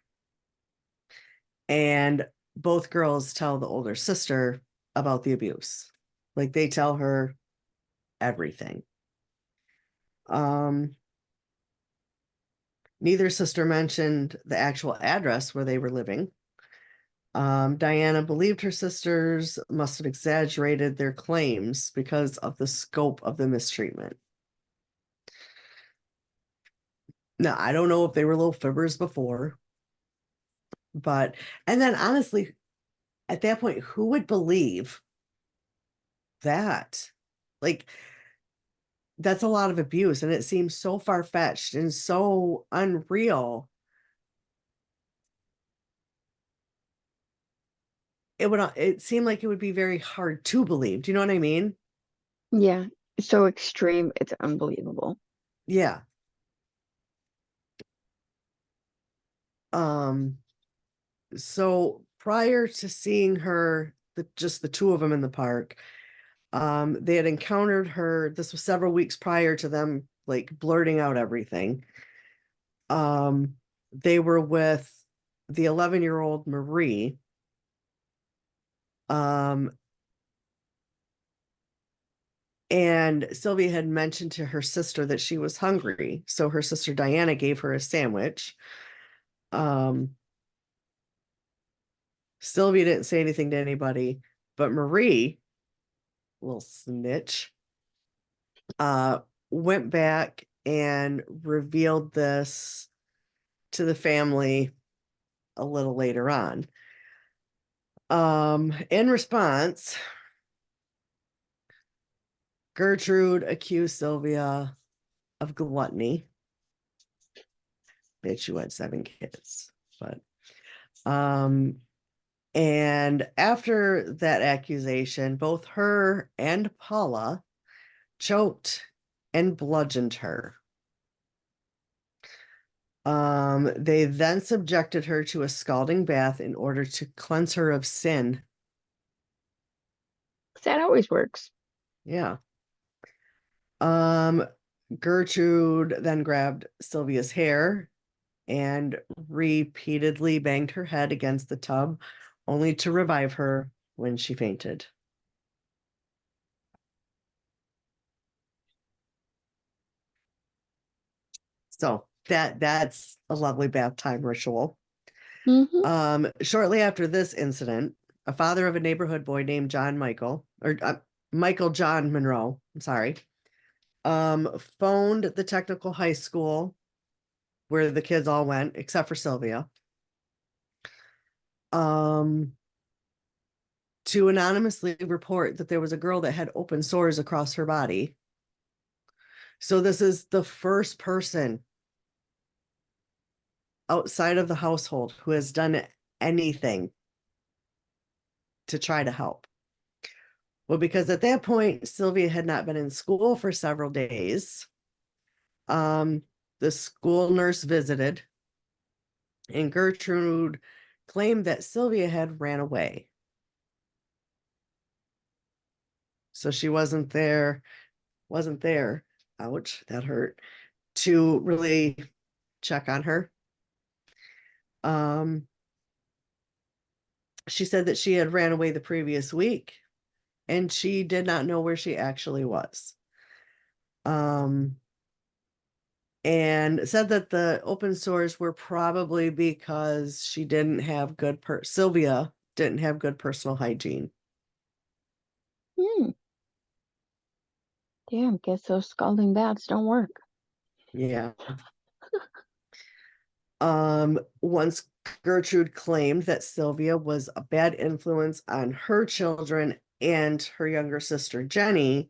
and both girls tell the older sister about the abuse. Like they tell her everything. Um, Neither sister mentioned the actual address where they were living. Diana believed her sisters must have exaggerated their claims because of the scope of the mistreatment. Now, I don't know if they were little fibbers before, but, and then honestly, at that point, who would believe that? Like, that's a lot of abuse, and it seems so far fetched and so unreal. It seemed like it would be very hard to believe. Do you know what I mean? Yeah. So extreme, it's unbelievable. Yeah. Um, so prior to seeing her, just the two of them in the park, they had encountered her. This was several weeks prior to them like blurting out everything. Um, they were with the 11-year-old Marie. Um, and Sylvia had mentioned to her sister that she was hungry. So her sister Diana gave her a sandwich. Um, Sylvia didn't say anything to anybody, but Marie, little snitch, uh, went back and revealed this to the family a little later on. In response, Gertrude accused Sylvia of gluttony. Bitch, you had 7 kids, but and after that accusation, both her and Paula choked and bludgeoned her. They then subjected her to a scalding bath in order to cleanse her of sin. That always works. Yeah. Um, Gertrude then grabbed Sylvia's hair and repeatedly banged her head against the tub, only to revive her when she fainted. So that's a lovely bath time ritual. Hmm. Shortly after this incident, a father of a neighborhood boy named Michael John Monroe, I'm sorry, phoned the technical high school where the kids all went, except for Sylvia, um, to anonymously report that there was a girl that had open sores across her body. So this is the first person outside of the household who has done anything to try to help. Well, because at that point, Sylvia had not been in school for several days. Um, the school nurse visited, and Gertrude claimed that Sylvia had ran away. So she wasn't there, ouch, that hurt, to really check on her. Um, she said that she had ran away the previous week and she did not know where she actually was. Um, and said that the open sores were probably because Sylvia didn't have good personal hygiene. Hmm. Damn, guess those scalding baths don't work. Yeah. Once Gertrude claimed that Sylvia was a bad influence on her children and her younger sister Jenny,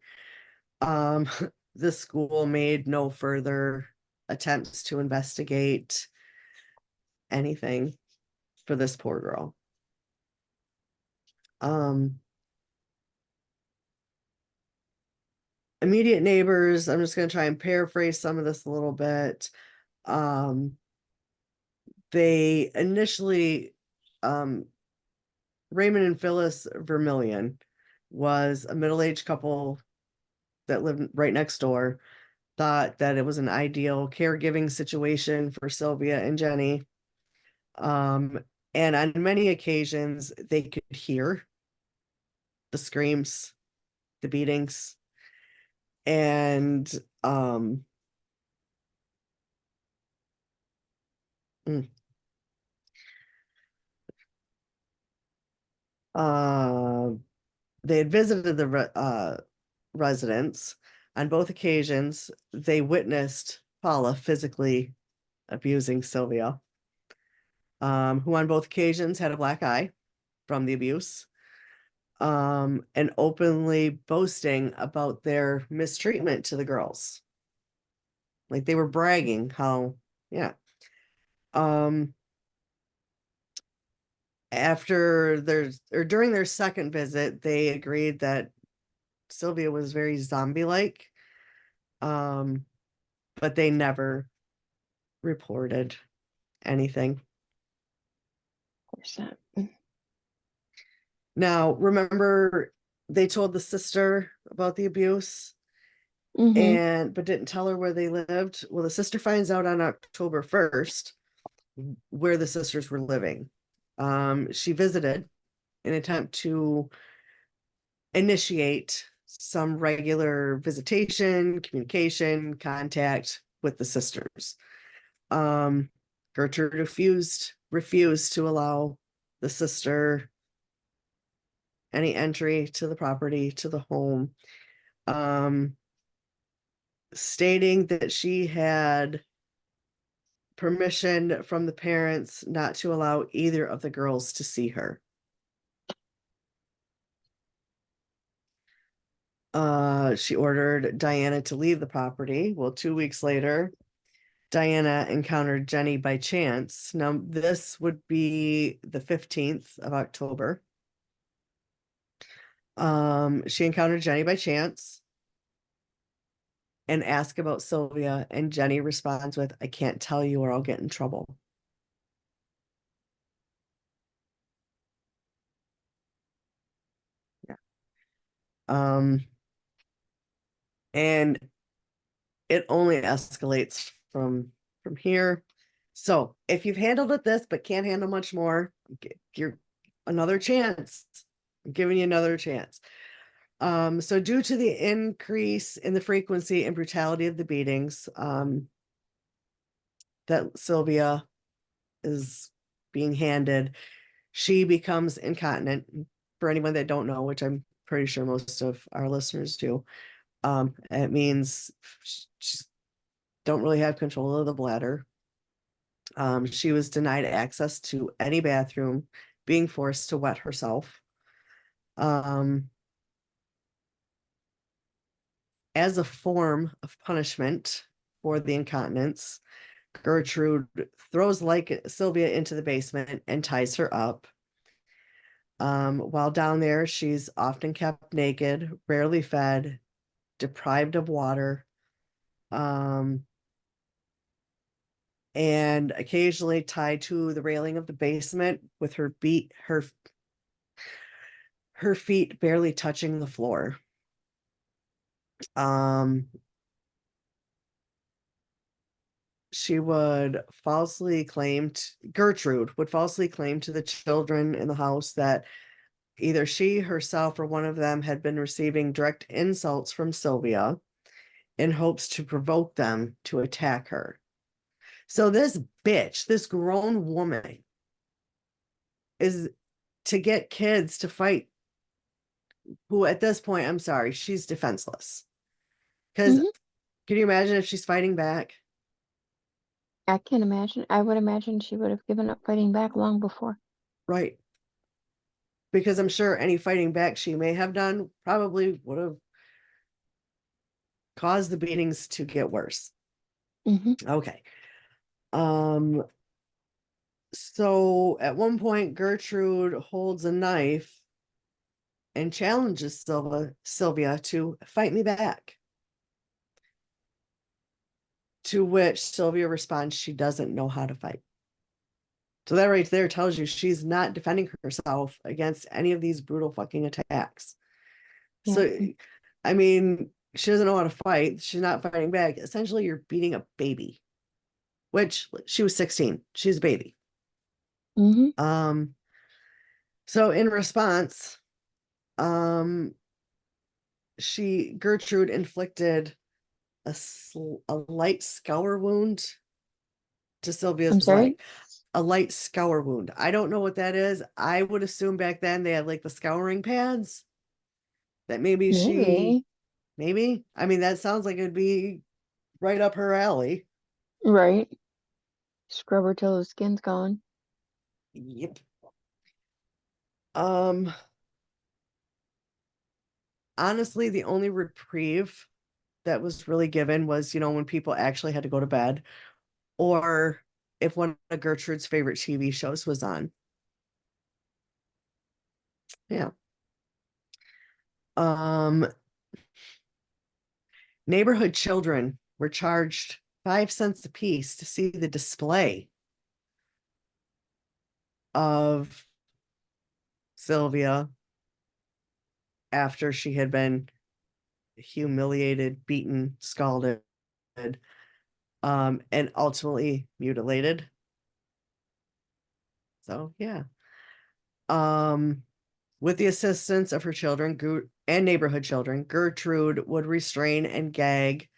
um, the school made no further attempts to investigate anything for this poor girl. Um, Immediate neighbors, I'm just going to try and paraphrase some of this a little bit. Um, they initially, um, Raymond and Phyllis Vermillion was a middle-aged couple that lived right next door, thought that it was an ideal caregiving situation for Sylvia and Jenny. Um, and on many occasions, they could hear the screams, the beatings, and um, mm, uh, they had visited the residence. On both occasions, they witnessed Paula physically abusing Sylvia, who on both occasions had a black eye from the abuse, and openly boasting about their mistreatment to the girls. Like they were bragging how, yeah. Um, After their or during their second visit, they agreed that Sylvia was very zombie-like, um, but they never reported anything. Of course not. Now, remember they told the sister about the abuse Mm-hmm. and but didn't tell her where they lived. Well, the sister finds out on October 1st where the sisters were living. She visited in an attempt to initiate some regular visitation, communication, contact with the sisters. Um, Gertrude refused to allow the sister any entry to the property, to the home, um, stating that she had permission from the parents not to allow either of the girls to see her. She ordered Diana to leave the property. Well, 2 weeks later, Diana encountered Jenny by chance. Now, this would be the 15th of October. She encountered Jenny by chance and asked about Sylvia, and Jenny responds with, I can't tell you or I'll get in trouble. Yeah. Um, and it only escalates from here. So if you've handled it this but can't handle much more, you're another chance. I'm giving you another chance. So due to the increase in the frequency and brutality of the beatings, that Sylvia is being handed, she becomes incontinent. For anyone that don't know, which I'm pretty sure most of our listeners do, it means she don't really have control of the bladder. She was denied access to any bathroom, being forced to wet herself. Um, as a form of punishment for the incontinence, Gertrude throws like Sylvia into the basement and ties her up. While down there, she's often kept naked, rarely fed, deprived of water, um, and occasionally tied to the railing of the basement with her feet barely touching the floor. Um, she would Gertrude would falsely claim to the children in the house that either she herself or one of them had been receiving direct insults from Sylvia in hopes to provoke them to attack her. So this bitch, this grown woman, is to get kids to fight who at this point, I'm sorry, she's defenseless. Because Hmm. can you imagine if she's fighting back? I can imagine. I would imagine she would have given up fighting back long before. Right. Because I'm sure any fighting back she may have done probably would have caused the beatings to get worse. Hmm. Okay. Um, so at one point, Gertrude holds a knife and challenges Sylvia to fight me back. To which Sylvia responds, she doesn't know how to fight. So that right there tells you she's not defending herself against any of these brutal fucking attacks. Yeah. So, I mean, she doesn't know how to fight. She's not fighting back. Essentially, you're beating a baby, which she was 16. She's a baby. Hmm. Um, so in response, um, Gertrude inflicted a light scour wound to I'm Sylvia's sorry. leg. A light scour wound. I don't know what that is. I would assume back then they had like the scouring pads that Maybe. maybe. I mean, that sounds like it'd be right up her alley. Right. Scrub her till the skin's gone. Yep. Um, honestly, the only reprieve that was really given was, when people actually had to go to bed, or if one of Gertrude's favorite TV shows was on. Yeah. Um, neighborhood children were charged 5 cents a piece to see the display of Sylvia after she had been humiliated, beaten, scalded, and ultimately mutilated. So yeah. Um, with the assistance of her children and neighborhood children, Gertrude would restrain and gag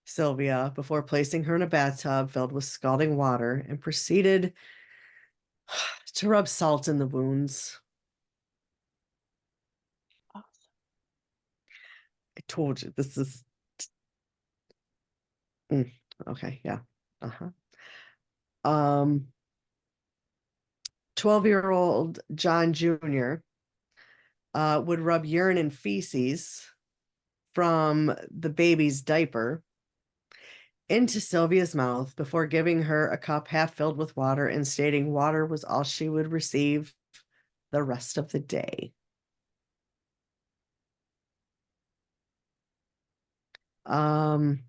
Sylvia before placing her in a bathtub filled with scalding water and proceeded to rub salt in the wounds. Awesome. I told you this is mm, okay, yeah. Uh-huh. Um, 12-year-old John Jr. Would rub urine and feces from the baby's diaper into Sylvia's mouth before giving her a cup half filled with water and stating water was all she would receive the rest of the day. Um,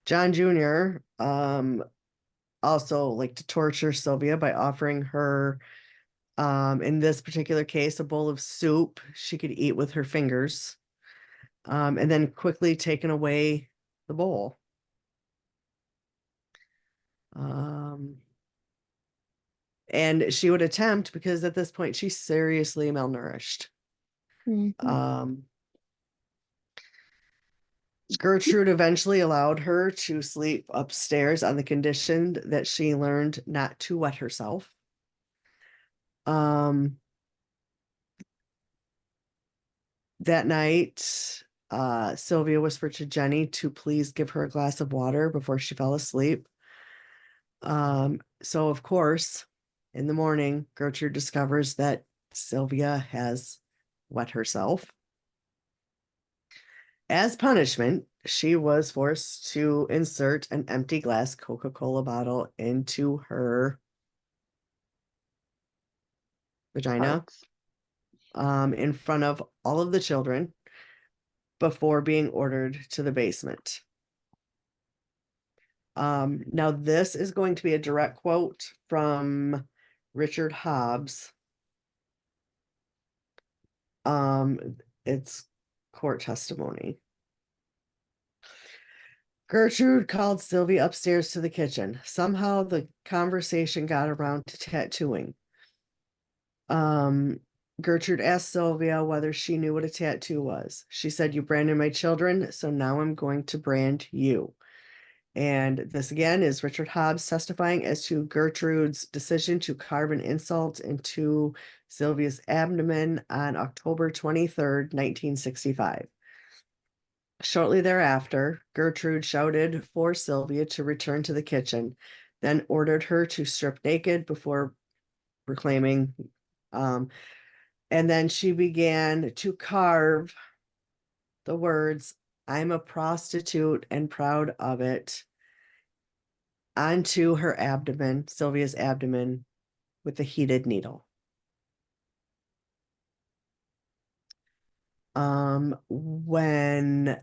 John Jr. Also like to torture Sylvia by offering her In this particular case, a bowl of soup she could eat with her fingers, and then quickly taken away the bowl. Um, and she would attempt, because at this point she's seriously malnourished. Mhm. Um, Gertrude eventually allowed her to sleep upstairs on the condition that she learned not to wet herself. Um, that night, Sylvia whispered to Jenny to please give her a glass of water before she fell asleep. So of course, in the morning, Gertrude discovers that Sylvia has wet herself. As punishment, she was forced to insert an empty glass Coca-Cola bottle into her vagina, Parts. in front of all of the children before being ordered to the basement. Now this is going to be a direct quote from Richard Hobbs. It's court testimony. Gertrude called Sylvie upstairs to the kitchen. Somehow the conversation got around to tattooing. Um, Gertrude asked Sylvia whether she knew what a tattoo was. She said, "You branded my children, so now I'm going to brand you." And this again is Richard Hobbs testifying as to Gertrude's decision to carve an insult into Sylvia's abdomen on October 23rd, 1965. Shortly thereafter, Gertrude shouted for Sylvia to return to the kitchen, then ordered her to strip naked before proclaiming, um, and then she began to carve the words, "I'm a prostitute and proud of it," onto her abdomen, Sylvia's abdomen, with a heated needle. When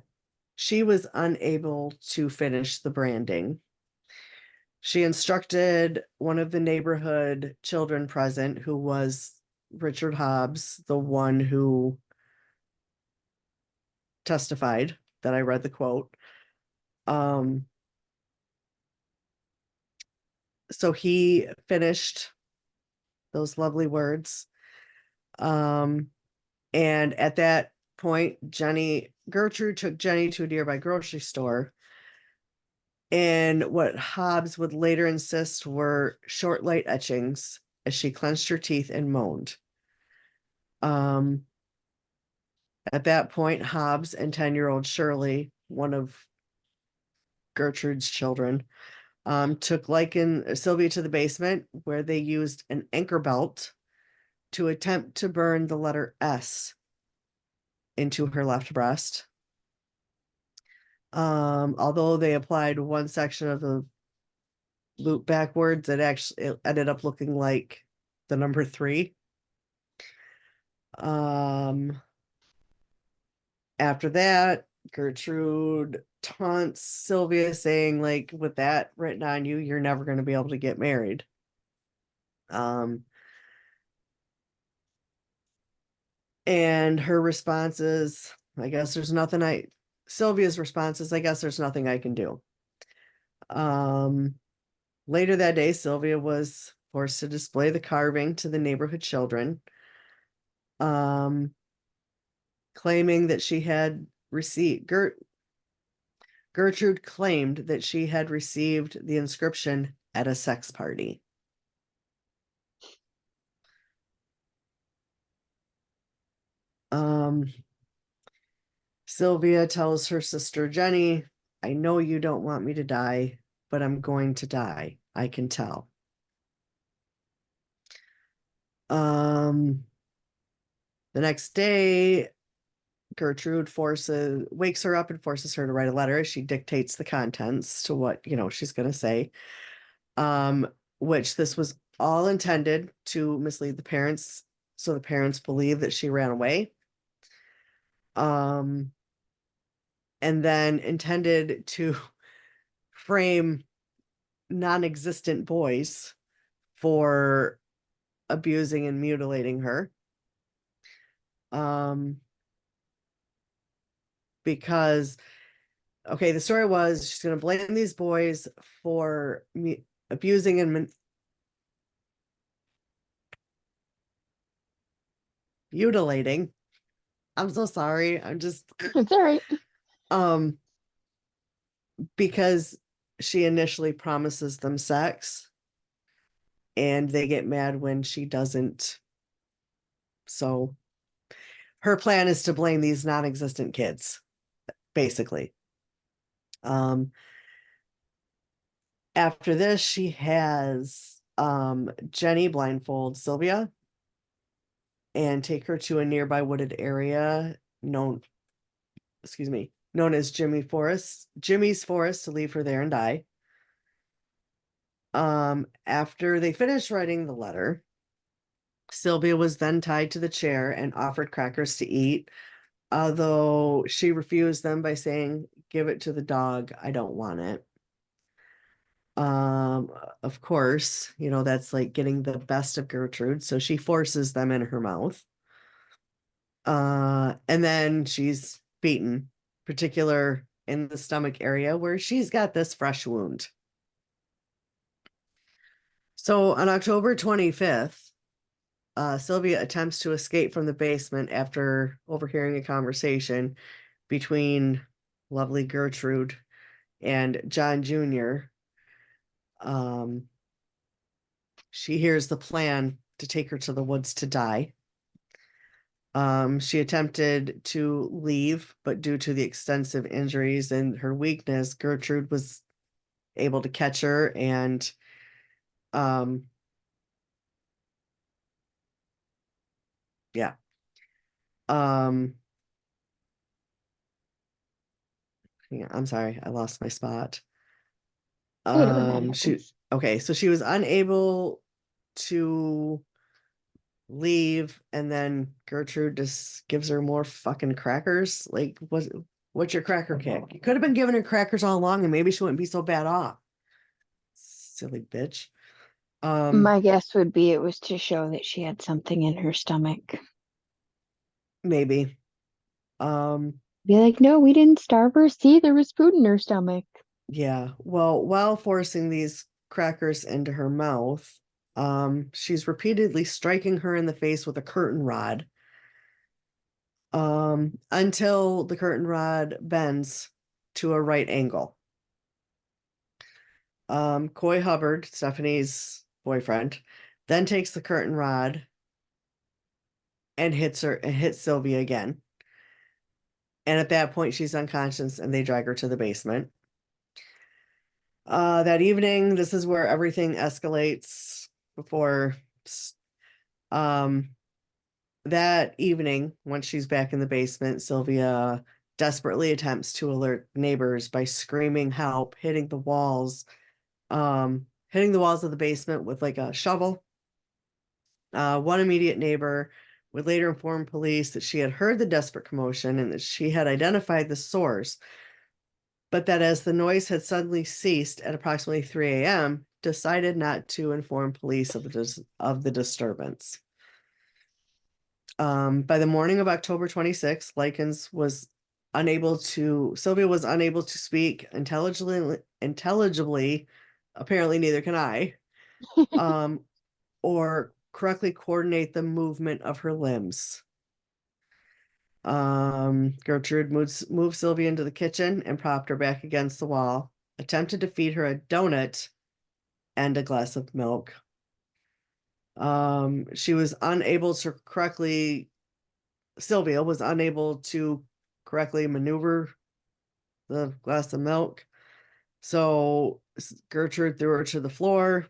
she was unable to finish the branding, she instructed one of the neighborhood children present, who was Richard Hobbs, the one who testified that I read the quote. Um, so he finished those lovely words. Um, and at that point, Gertrude took Jenny to a nearby grocery store. And what Hobbs would later insist were short light etchings as she clenched her teeth and moaned. Um, at that point, Hobbs and 10-year-old Shirley, one of Gertrude's children, took Sylvia to the basement where they used an anchor belt to attempt to burn the letter S into her left breast. Although they applied one section of the loop backwards, it ended up looking like the number 3. Um, After that, Gertrude taunts Sylvia, saying, like, with that written on you, you're never going to be able to get married. Um, and her response is, I guess there's nothing Sylvia's response is, I guess there's nothing I can do. Um, Later that day, Sylvia was forced to display the carving to the neighborhood children, um, claiming that she had received, Gertrude claimed that she had received the inscription at a sex party. Um, Sylvia tells her sister Jenny, "I know you don't want me to die, but I'm going to die. I can tell." Um, the next day, Gertrude wakes her up and forces her to write a letter. She dictates the contents to what, she's going to say. Which this was all intended to mislead the parents, so the parents believe that she ran away. Um, and then intended to frame non-existent boys for abusing and mutilating her. Um, because okay, the story was she's going to blame these boys for abusing and mutilating. I'm so sorry. I'm just It's all right. um because she initially promises them sex and they get mad when she doesn't. So her plan is to blame these non-existent kids, basically. Um, After this, she has Jenny blindfold Sylvia and take her to a nearby wooded area known as Jimmy's Forest to leave her there and die. After they finished writing the letter, Sylvia was then tied to the chair and offered crackers to eat, although she refused them by saying, "Give it to the dog. I don't want it." Um, of course, that's like getting the best of Gertrude, so she forces them in her mouth. And then she's beaten, particular in the stomach area where she's got this fresh wound. So on October 25th, Sylvia attempts to escape from the basement after overhearing a conversation between lovely Gertrude and John Jr. Um, she hears the plan to take her to the woods to die. She attempted to leave, but due to the extensive injuries and her weakness, Gertrude was able to catch her and um yeah. Um yeah, I'm sorry, I lost my spot. Hey, that She happens. okay, so she was unable to leave, and then Gertrude just gives her more fucking crackers. Like, what's your cracker kick? You could have been giving her crackers all along, and maybe she wouldn't be so bad off. Silly bitch. Um, My guess would be it was to show that she had something in her stomach. Maybe. Um, Be like, no, we didn't starve her. See, there was food in her stomach. yeah. Well, while forcing these crackers into her mouth, she's repeatedly striking her in the face with a curtain rod, until the curtain rod bends to a right angle. Coy Hubbard, Stephanie's boyfriend, then takes the curtain rod and hits Sylvia again. And at that point, she's unconscious and they drag her to the basement. That evening, this is where everything escalates before um that evening, once she's back in the basement, Sylvia desperately attempts to alert neighbors by screaming help, hitting the walls of the basement with like a shovel. One immediate neighbor would later inform police that she had heard the desperate commotion and that she had identified the source, but that as the noise had suddenly ceased at approximately 3 a.m., decided not to inform police of the disturbance. By the morning of October 26th, Sylvia was unable to speak intelligibly, apparently neither can I, um, or correctly coordinate the movement of her limbs. Gertrude moved Sylvia into the kitchen and propped her back against the wall, attempted to feed her a donut and a glass of milk. She was unable to correctly, Sylvia was unable to correctly maneuver the glass of milk. So Gertrude threw her to the floor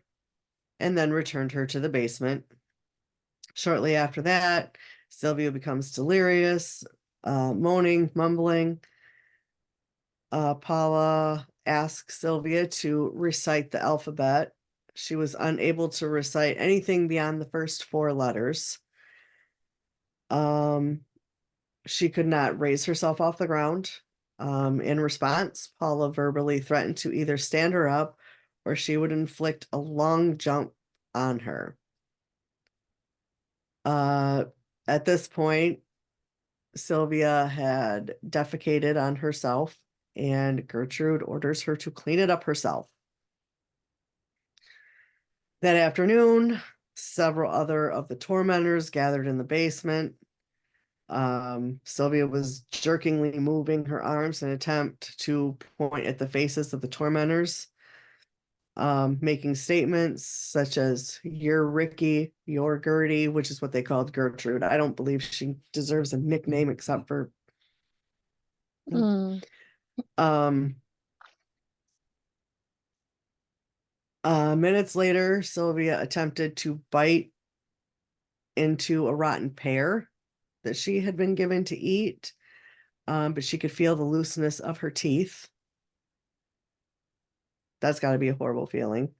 and then returned her to the basement. Shortly after that, Sylvia becomes delirious, moaning, mumbling. Paula asks Sylvia to recite the alphabet. She was unable to recite anything beyond the first four letters. Um, she could not raise herself off the ground. In response, Paula verbally threatened to either stand her up or she would inflict a long jump on her. Uh, at this point, Sylvia had defecated on herself, and Gertrude orders her to clean it up herself. That afternoon, several other of the tormentors gathered in the basement. Sylvia was jerkingly moving her arms in an attempt to point at the faces of the tormentors, making statements such as, "You're Ricky, you're Gertie," which is what they called Gertrude. I don't believe she deserves a nickname except for. Mm. Um, Minutes later, Sylvia attempted to bite into a rotten pear that she had been given to eat, but she could feel the looseness of her teeth. That's got to be a horrible feeling.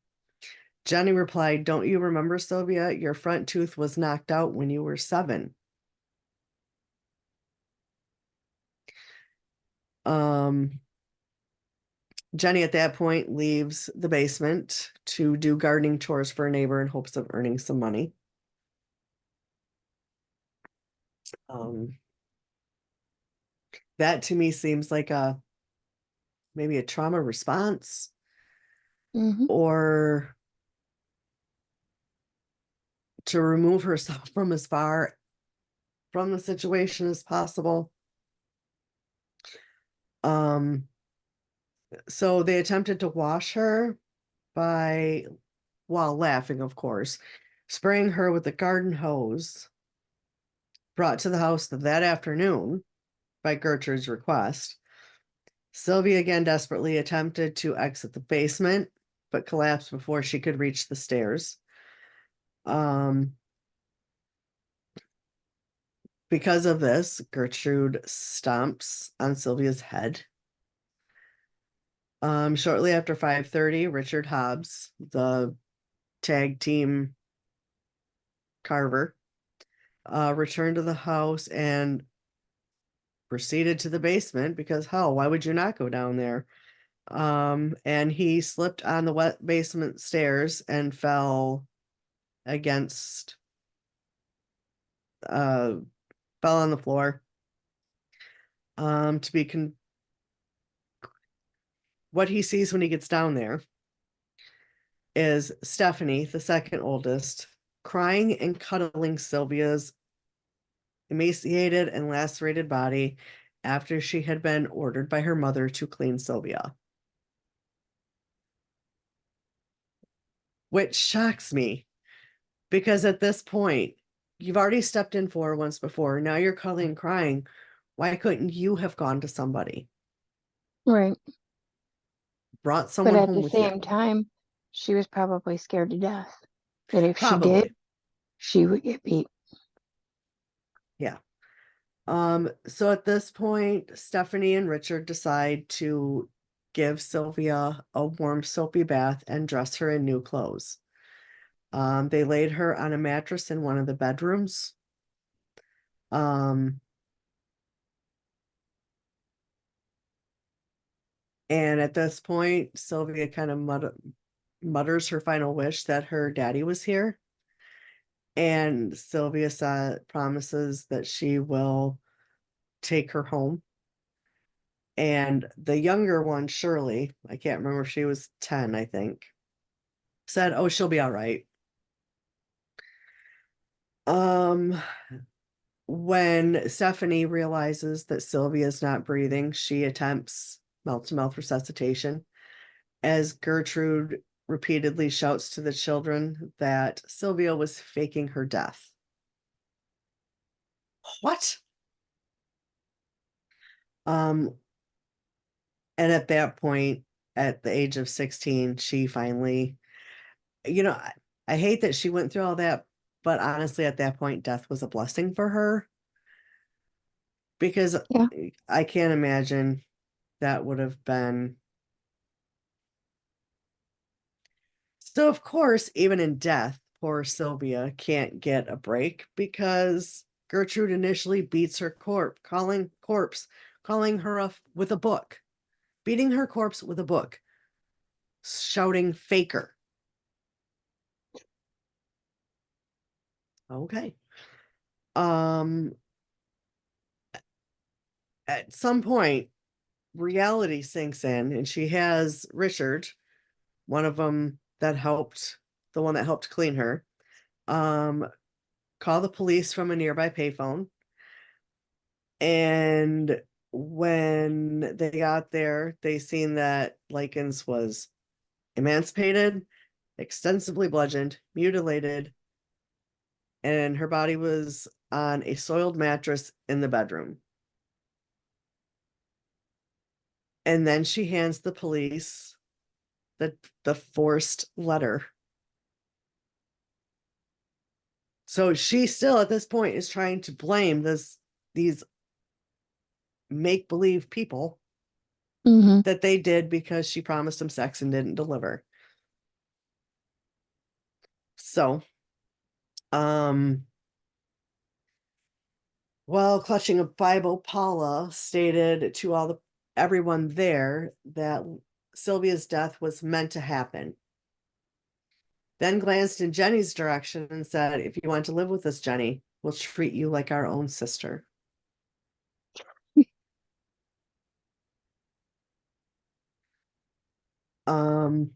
Jenny replied, "Don't you remember, Sylvia? Your front tooth was knocked out when you were 7." Um, Jenny at that point leaves the basement to do gardening chores for a neighbor in hopes of earning some money. Um, that to me seems like a maybe a trauma response, Hmm. or to remove herself from as far from the situation as possible. Um, so they attempted to wash her by, while laughing, of course, spraying her with a garden hose brought to the house that afternoon by Gertrude's request. Sylvia again desperately attempted to exit the basement, but collapsed before she could reach the stairs. Um, because of this, Gertrude stomps on Sylvia's head. Shortly after 5:30, Richard Hobbs, the tag team carver, returned to the house and proceeded to the basement because hell, why would you not go down there? And he slipped on the wet basement stairs and fell against uh fell on the floor. To be what he sees when he gets down there is Stephanie, the second oldest, crying and cuddling Sylvia's emaciated and lacerated body after she had been ordered by her mother to clean Sylvia. Which shocks me because at this point, you've already stepped in for her once before. Now you're cuddling and crying. Why couldn't you have gone to somebody? Right. Brought But someone at home the with you? same time, she was probably scared to death that if she did, Probably. she would get beat. Yeah. So at this point, Stephanie and Richard decide to give Sylvia a warm soapy bath and dress her in new clothes. They laid her on a mattress in one of the bedrooms. Um, and at this point, Sylvia kind of mutters her final wish that her daddy was here. And Sylvia promises that she will take her home. And the younger one, Shirley, I can't remember if she was 10, I think, said, "Oh, she'll be all right." Um, when Stephanie realizes that Sylvia's not breathing, she attempts mouth-to-mouth resuscitation as Gertrude repeatedly shouts to the children that Sylvia was faking her death. What? Um, and at that point, at the age of 16, she finally, you know, I hate that she went through all that, but honestly, at that point, death was a blessing for her because Yeah. I can't imagine that would have been. So, of course, even in death, poor Sylvia can't get a break because Gertrude initially beats her calling her up with a book, beating her corpse with a book, shouting "faker." Okay. Um, at some point, reality sinks in, and she has Richard, one of them that helped, the one that helped clean her, um, call the police from a nearby payphone. And when they got there, they seen that Likens was emancipated, extensively bludgeoned, mutilated, and her body was on a soiled mattress in the bedroom. And then she hands the police the forced letter. So she still at this point is trying to blame these make believe people Hmm. that they did because she promised them sex and didn't deliver. So, um, while clutching a Bible, Paula stated to everyone there that Sylvia's death was meant to happen. Then glanced in Jenny's direction and said, "If you want to live with us, Jenny, we'll treat you like our own sister." Um,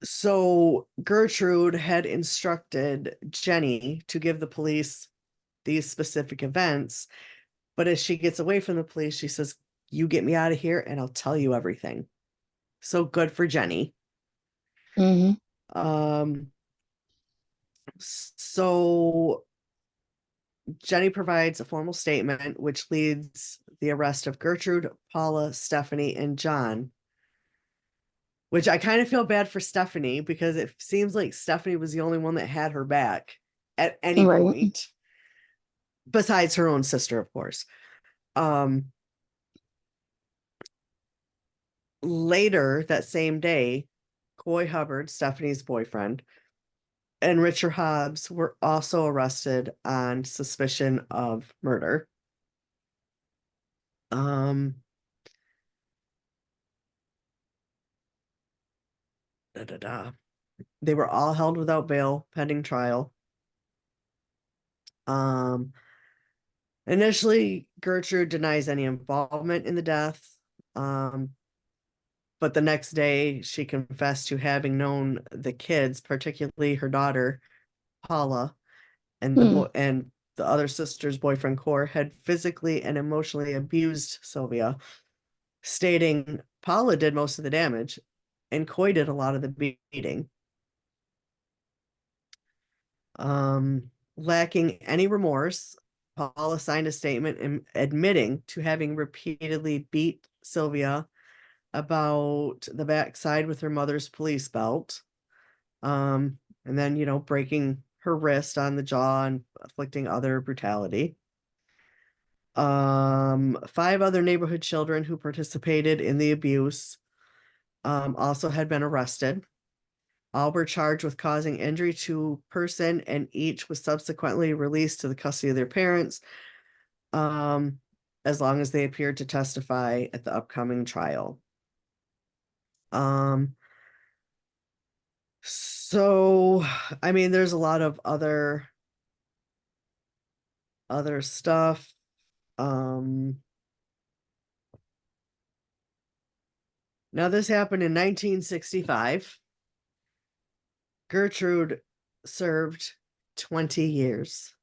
so Gertrude had instructed Jenny to give the police these specific events, but as she gets away from the police, she says, "You get me out of here and I'll tell you everything." So good for Jenny. Hmm. Um, so Jenny provides a formal statement, which leads the arrest of Gertrude, Paula, Stephanie, and John. Which I kind of feel bad for Stephanie because it seems like Stephanie was the only one that had her back at any Right. point, besides her own sister, of course. Um, Later that same day, Coy Hubbard, Stephanie's boyfriend, and Richard Hobbs were also arrested on suspicion of murder. Um, da, da, da. They were all held without bail pending trial. Um, Initially, Gertrude denies any involvement in the death. But the next day, she confessed to having known the kids, particularly her daughter, Paula, and Hmm. the other sister's boyfriend, Core, had physically and emotionally abused Sylvia, stating Paula did most of the damage and Coy did a lot of the beating. Lacking any remorse, Paula signed a statement admitting to having repeatedly beat Sylvia about the backside with her mother's police belt. And then, breaking her wrist on the jaw and afflicting other brutality. Five other neighborhood children who participated in the abuse also had been arrested. All were charged with causing injury to person, and each was subsequently released to the custody of their parents, um, as long as they appeared to testify at the upcoming trial. Um, so, I mean, there's a lot of other stuff. Um, Now this happened in 1965. Gertrude served 20 years.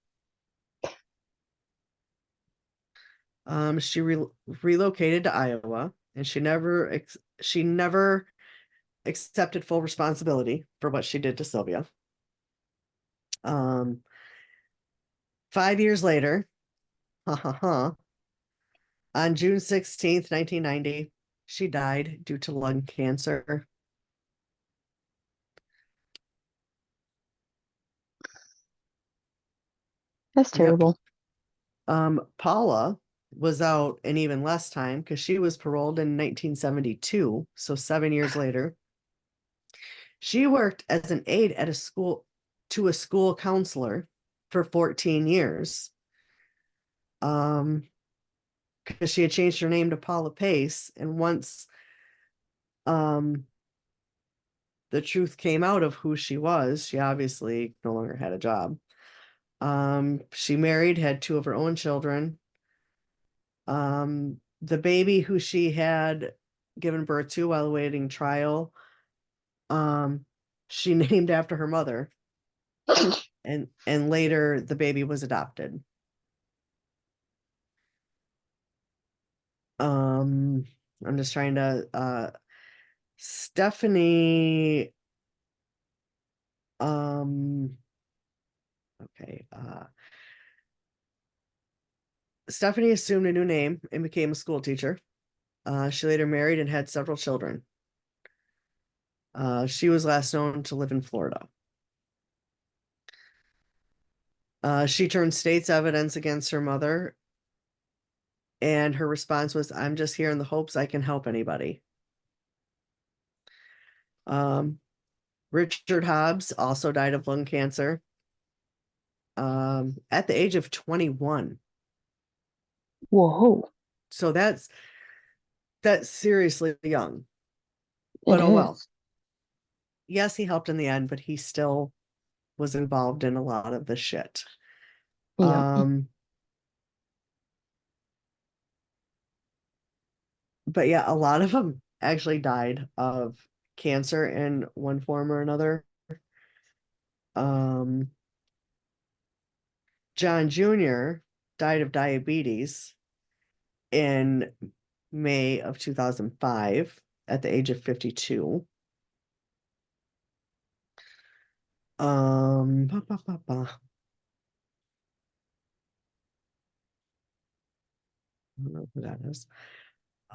She relocated to Iowa, and she never accepted full responsibility for what she did to Sylvia. Um, 5 years later, ha ha ha, on June 16th, 1990, she died due to lung cancer. That's Yep. terrible. Paula was out in even less time because she was paroled in 1972, so 7 years later. She worked as an aide at a school counselor for 14 years. Because she had changed her name to Paula Pace, and once um the truth came out of who she was, she obviously no longer had a job. She married, had two of her own children. The baby who she had given birth to while awaiting trial, um, she named after her mother, and later the baby was adopted. Um, I'm just trying to Stephanie, um, okay, Stephanie assumed a new name and became a school teacher. She later married and had several children. She was last known to live in Florida. She turned state's evidence against her mother, and her response was, "I'm just here in the hopes I can help anybody." Um, Richard Hobbs also died of lung cancer at the age of 21. Whoa, So that's seriously young. it But oh well. is. Yes, he helped in the end, but he still was involved in a lot of the shit. Yep. Um, but yeah, a lot of them actually died of cancer in one form or another. Um, John Jr. died of diabetes in May of 2005 at the age of 52. Ba, ba, ba, ba. I don't know who that is.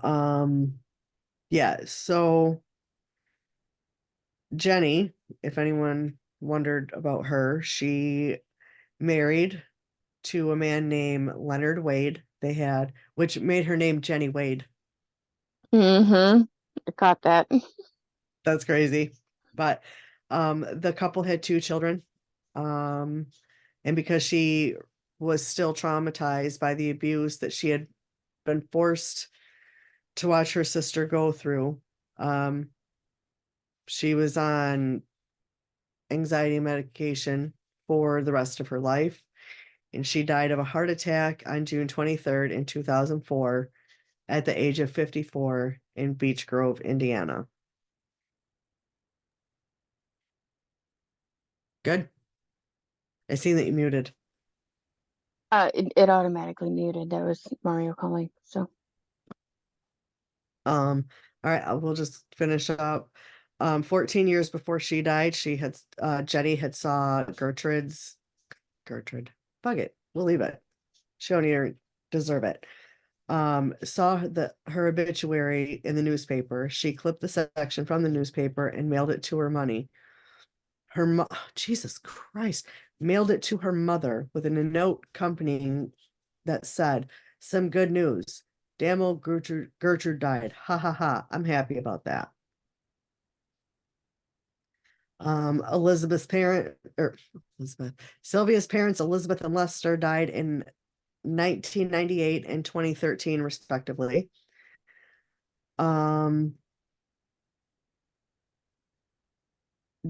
Um, yeah, so Jenny, if anyone wondered about her, she married to a man named Leonard Wade. They had, which made her name Jenny Wade. Mm-hmm. I caught that. That's crazy. But the couple had two children. Um, and because she was still traumatized by the abuse that she had been forced to watch her sister go through, um, she was on anxiety medication for the rest of her life. And she died of a heart attack on June 23rd in 2004 at the age of 54 in Beech Grove, Indiana. Good. I see that you muted. It automatically muted. That was Mario calling. So, All right, we'll just finish up. 14 years before she died, she had Jenny had saw Gertrude. Bug it. We'll leave it. She don't even deserve it. Saw her obituary in the newspaper. She clipped the section from the newspaper and mailed it to her money. Jesus Christ, mailed it to her mother with a note accompanying that said, "Some good news. Damn old Gertrude died. Ha ha ha. I'm happy about that." Elizabeth's parent or Elizabeth Sylvia's parents, Elizabeth and Lester, died in 1998 and 2013, respectively. Um,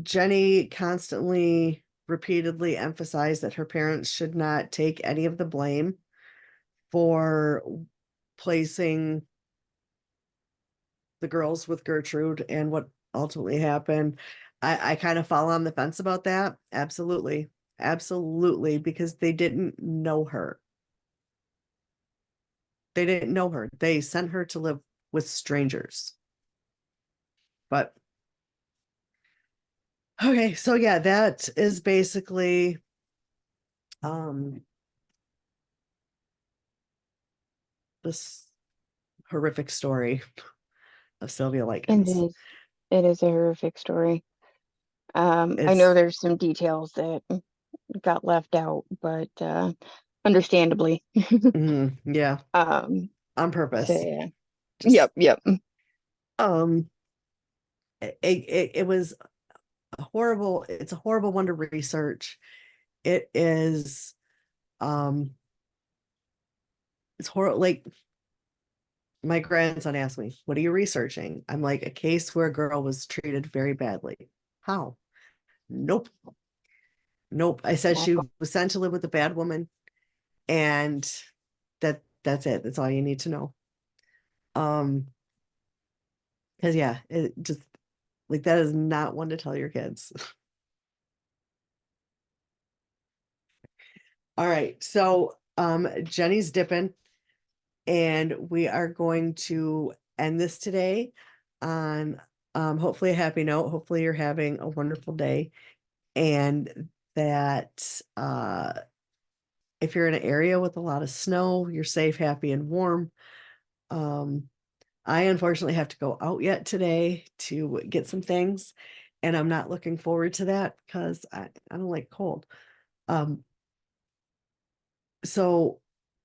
Jenny constantly, repeatedly emphasized that her parents should not take any of the blame for placing the girls with Gertrude and what ultimately happened. I kind of fall on the fence about that. Absolutely. Absolutely. Because they didn't know her. They didn't know her. They sent her to live with strangers. But okay, so yeah, that is basically um this horrific story of Sylvia and Likens. it is a horrific story. I know It's there's some details that got left out, but understandably. yeah, Um, on so purpose. yeah. Just Yep, yep. um it was a horrible, it's a horrible one to research. It is um it's horrible, like my grandson asked me, "What are you researching?" I'm like, "A case where a girl was treated very badly." How? Nope. Nope. I said she Well, was sent to live with a bad woman, and that's it. That's all you need to know. Um, because yeah, it just like that is not one to tell your kids. All right. So Jenny's dipping, and we are going to end this today on hopefully a happy note. Hopefully you're having a wonderful day, and that if you're in an area with a lot of snow, you're safe, happy, and warm. Um, I unfortunately have to go out yet today to get some things, and I'm not looking forward to that because I don't like cold. Um, so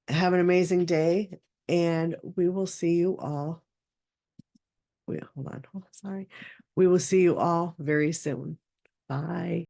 have an amazing day, and we will see you all. Wait, hold on. Oh, sorry. We will see you all very soon. Bye.